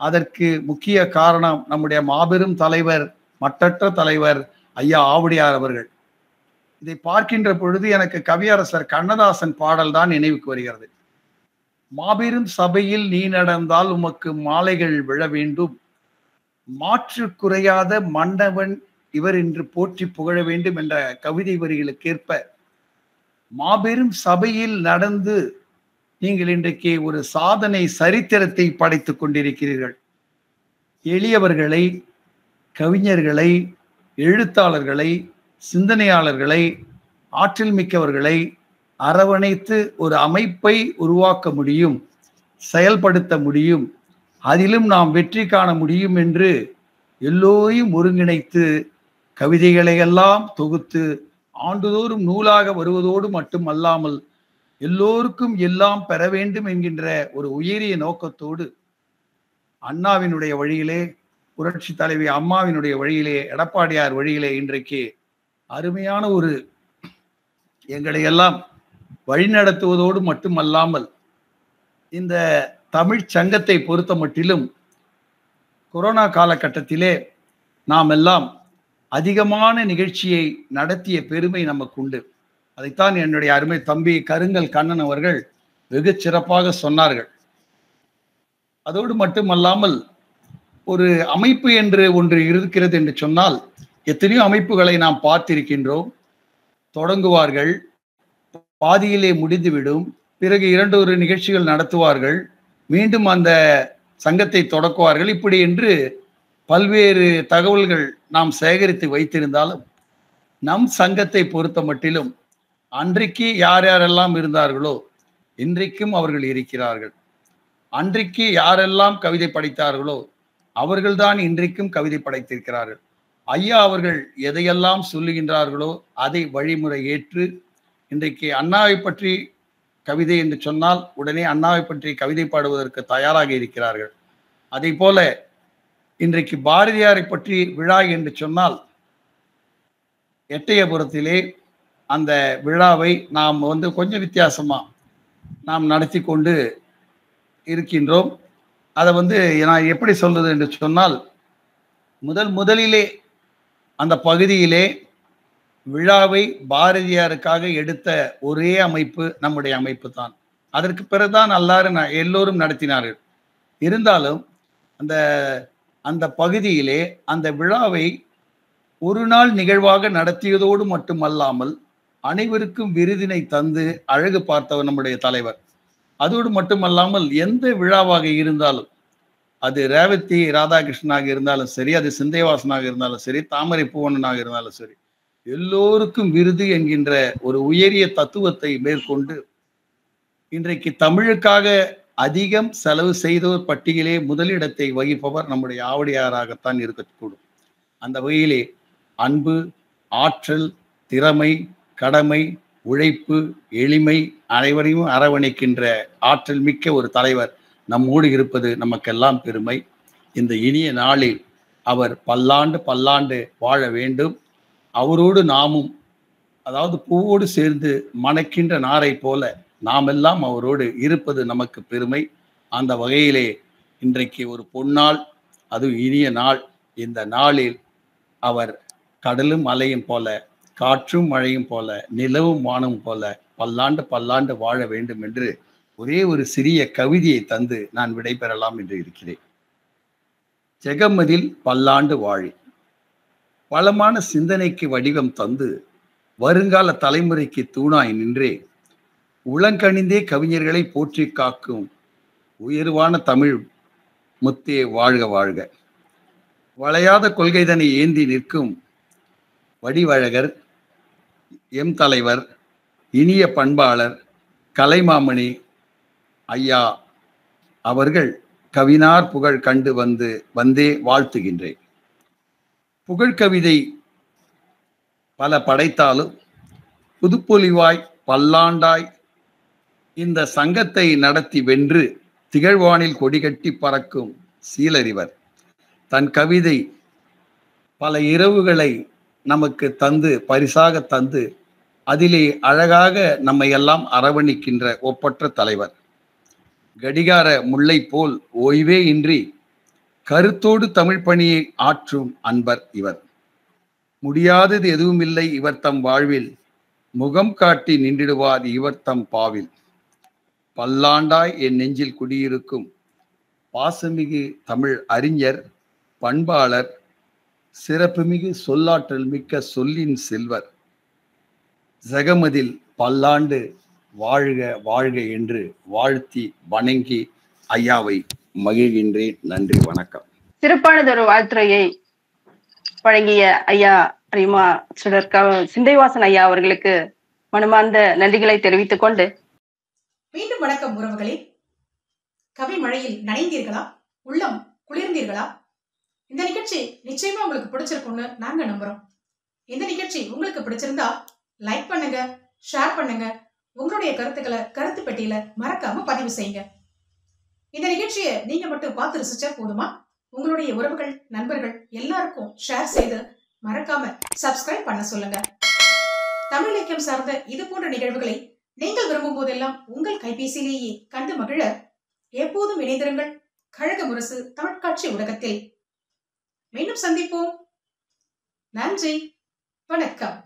அதற்கு முக்கிய காரணம் நம்முடைய மாபெரும் தலைவர், மட்டற்ற தலைவர் ஐயா ஆவுடையார் அவர்கள். இதை பார்க்கின்ற பொழுது எனக்கு கவியரசர் கண்ணதாசன் பாடல் தான் நினைவுக்கு வருகிறது. மாபெரும் சபையில் நீ நடந்தால் உமக்கு மாலைகள் விழ வேண்டும், மாற்று குறையாத மன்னவன் இவர் என்று போற்றி புகழ வேண்டும் என்ற கவிதை வரிகளுக்கேற்ப மாபெரும் சபையில் நடந்து நீங்கள் இன்றைக்கு ஒரு சாதனை சரித்திரத்தை படைத்துக் கொண்டிருக்கிறீர்கள். எளியவர்களை, கவிஞர்களை, எழுத்தாளர்களை, சிந்தனையாளர்களை, ஆற்றல் மிக்கவர்களை அரவணைத்து ஒரு அமைப்பை உருவாக்க முடியும், செயல்படுத்த முடியும், அதிலும் நாம் வெற்றி காண முடியும் என்று எல்லோரையும் ஒருங்கிணைத்து கவிதைகளை எல்லாம் தொகுத்து ஆண்டுதோறும் நூலாக வருவதோடு மட்டுமல்லாமல் எல்லோருக்கும் எல்லாம் பெற வேண்டும் என்கின்ற ஒரு உயரிய நோக்கத்தோடு அண்ணாவினுடைய வழியிலே, புரட்சி தலைவி அம்மாவினுடைய வழியிலே, எடப்பாடியார் வழியிலே இன்றைக்கு அருமையான ஒரு எங்களை எல்லாம் வழிநடத்துவதோடு மட்டுமல்லாமல் இந்த தமிழ் சங்கத்தை பொறுத்த மட்டிலும் கொரோனா காலகட்டத்திலே நாம் எல்லாம் அதிகமான நிகழ்ச்சியை நடத்திய பெருமை நமக்கு உண்டு. அதைத்தான் என்னுடைய அருமை தம்பி கருங்கல் கண்ணன் அவர்கள் வெகு சிறப்பாக சொன்னார்கள். அதோடு மட்டுமல்லாமல் ஒரு அமைப்பு என்று ஒன்று இருக்கிறது என்று சொன்னால் எத்தனையோ அமைப்புகளை நாம் பார்த்திருக்கின்றோம். தொடங்குவார்கள், பாதியிலே முடிந்துவிடும், பிறகு 2 நிகழ்ச்சிகள் நடத்துவார்கள், மீண்டும் அந்த சங்கத்தை தொடக்குவார்கள். இப்படி என்று பல்வேறு தகவல்கள் நாம் சேகரித்து வைத்திருந்தாலும் நம் சங்கத்தை பொறுத்த மட்டிலும் அன்றைக்கு யார் யாரெல்லாம் இருந்தார்களோ இன்றைக்கும் அவர்கள் இருக்கிறார்கள். அன்றைக்கு யாரெல்லாம் கவிதை படைத்தார்களோ அவர்கள்தான் இன்றைக்கும் கவிதை படைத்திருக்கிறார்கள். ஐயா அவர்கள் எதையெல்லாம் சொல்லுகின்றார்களோ அதை வழிமுறை ஏற்று இன்றைக்கு அண்ணாவை பற்றி கவிதை என்று சொன்னால் உடனே அண்ணாவை பற்றி கவிதை பாடுவதற்கு தயாராக இருக்கிறார்கள். அதே போல இன்றைக்கு பாரதியாரை பற்றி விழா என்று சொன்னால் எட்டயபுரத்திலே அந்த விழாவை நாம் கொஞ்சம் வித்தியாசமா நாம் நடத்தி கொண்டு இருக்கின்றோம். அதை நான் எப்படி சொல்றது என்று சொன்னால், முதலிலே அந்த பகுதியிலே விழாவை பாரதியாருக்காக எடுத்த ஒரே அமைப்பு நம்முடைய அமைப்பு தான். அதற்கு பிறகுதான் எல்லோரும் நடத்தினார்கள். இருந்தாலும் அந்த பகுதியிலே அந்த விழாவை ஒரு நாள் நிகழ்வாக நடத்தியதோடு மட்டுமல்லாமல் அனைவருக்கும் விருதினை தந்து அழகு பார்த்தவர் நம்முடைய தலைவர். அதோடு மட்டுமல்லாமல் எந்த விழாவாக இருந்தாலும், அது ரேவதி ராதாகிருஷ்ணனாக இருந்தாலும் சரி, அது சிந்தைவாசனாக இருந்தாலும் சரி, தாமரை பூவனனாக இருந்தாலும் சரி, எல்லோருக்கும் விருது என்கின்ற ஒரு உயரிய தத்துவத்தை மேற்கொண்டு இன்றைக்கு தமிழுக்காக அதிகம் செலவு செய்தோர் பட்டியலே முதலிடத்தை வகிப்பவர் நம்முடைய ஆவடியாராகத்தான் இருக்கக்கூடும். அந்த வகையிலே அன்பு, ஆற்றல், திறமை, கடமை, உழைப்பு, எளிமை, அனைவரையும் அரவணைக்கின்ற ஆற்றல் மிக்க ஒரு தலைவர் நம்மோடு இருப்பது நமக்கெல்லாம் பெருமை. இந்த இனிய நாளில் அவர் பல்லாண்டு வாழ வேண்டும். அவரோடு நாமும், அதாவது பூவோடு சேர்ந்து மணக்கின்ற நாரை போல நாமெல்லாம் அவரோடு இருப்பது நமக்கு பெருமை. அந்த வகையிலே இன்றைக்கு ஒரு பொன்னாள், அது இனிய நாள். இந்த நாளில் அவர் கடலும் அலையும் போல, காற்றும் மழையும் போல, நிலவும் வானம் போல பல்லாண்டு வாழ வேண்டும் என்று ஒரே ஒரு சிறிய கவிதையை தந்து நான் விடைபெறலாம் என்று இருக்கிறேன். ஜெகமதில் பல்லாண்டு வாழி, வளமான சிந்தனைக்கு வடிவம் தந்து வருங்கால தலைமுறைக்கு தூணாய் நின்றே உளங்கணிந்தே கவிஞர்களை போற்றி காக்கும் உயர்வான தமிழ் முத்தே வாழ்க வாழ்க. வளையாத கொள்கைதனை ஏந்தி நிற்கும் வடிவழகர், எம் தலைவர், இனிய பண்பாளர், கலைமாமணி ஐயா அவர்கள் கவினார் புகழ் கண்டு வந்தே வாழ்த்துகின்றேன். புகழ்கவிதை பல படைத்தாலும் புதுப்பொலிவாய் பல்லாண்டாய் இந்த சங்கத்தை நடத்தி வென்று திகழ்வானில் கொடிகட்டி பறக்கும் சீலறிவர். தன் கவிதை பல இரவுகளை நமக்கு தந்து, பரிசாக தந்து, அதிலே அழகாக நம்மை எல்லாம் அரவணிக்கின்ற ஒப்பற்ற தலைவர். கடிகார முல்லை போல் ஓய்வே இன்றி கருத்தோடு தமிழ் பணியை ஆற்றும் அன்பர் இவர். முடியாதது எதுவுமில்லை இவர் தம் வாழ்வில், முகம் காட்டி நின்றிடுவார் இவர் தம் பாவில். பல்லாண்டாய் என் நெஞ்சில் குடியிருக்கும் பாசமிகு தமிழ் அறிஞர், பண்பாளர், சிறப்புமிகு சொல்லாற்றல் மிக்க சொல்லின் செல்வர். ஜெகமதில் பல்லாண்டு வாழ்க வாழ்க என்று வாழ்த்தி வணங்கி ஐயாவை மகிழ்கின்றேன். நன்றி, வணக்கம். சிறப்பானதொரு வாழ்த்துறையை வழங்கிய ஐயா ரீமா சிந்தைவாசன் ஐயா அவர்களுக்கு மனமார்ந்த நன்றிகளை தெரிவித்துக் கொண்டு, மீண்டும் வணக்கம் உறவுகளே. கவி மழையில் நனைந்தீர்களா? உள்ளம் குளிர்ந்தீர்களா? இந்த நிகழ்ச்சி நிச்சயமா உங்களுக்கு பிடிச்சிருக்கும்னு நாங்க நம்புறோம். இந்த நிகழ்ச்சி உங்களுக்கு பிடிச்சிருந்தா லைக் பண்ணுங்க, ஷேர் பண்ணுங்க, உங்களுடைய கருத்துக்களை கருத்து பெட்டியில மறக்காம பதிவு செய்யுங்க. இந்த நிகழ்ச்சியை நீங்க மட்டும் பார்த்து ரசிச்சா போதுமா? உங்களுடைய உறவுகள், நண்பர்கள் எல்லாருக்கும் ஷேர் செய்து மறக்காம சப்ஸ்கிரைப் பண்ண சொல்லுங்க. தமிழ் இலக்கியம் சார்ந்த இது போன்ற நிகழ்வுகளை நீங்கள் விரும்பும் போதெல்லாம் உங்கள் கைபேசியிலேயே கண்டு மகிழ எப்போதும் இணைந்திருங்கள் கழக முரசு தமிழ்காட்சி ஊடகத்தில். மீண்டும் சந்திப்போம். நன்றி, வணக்கம்.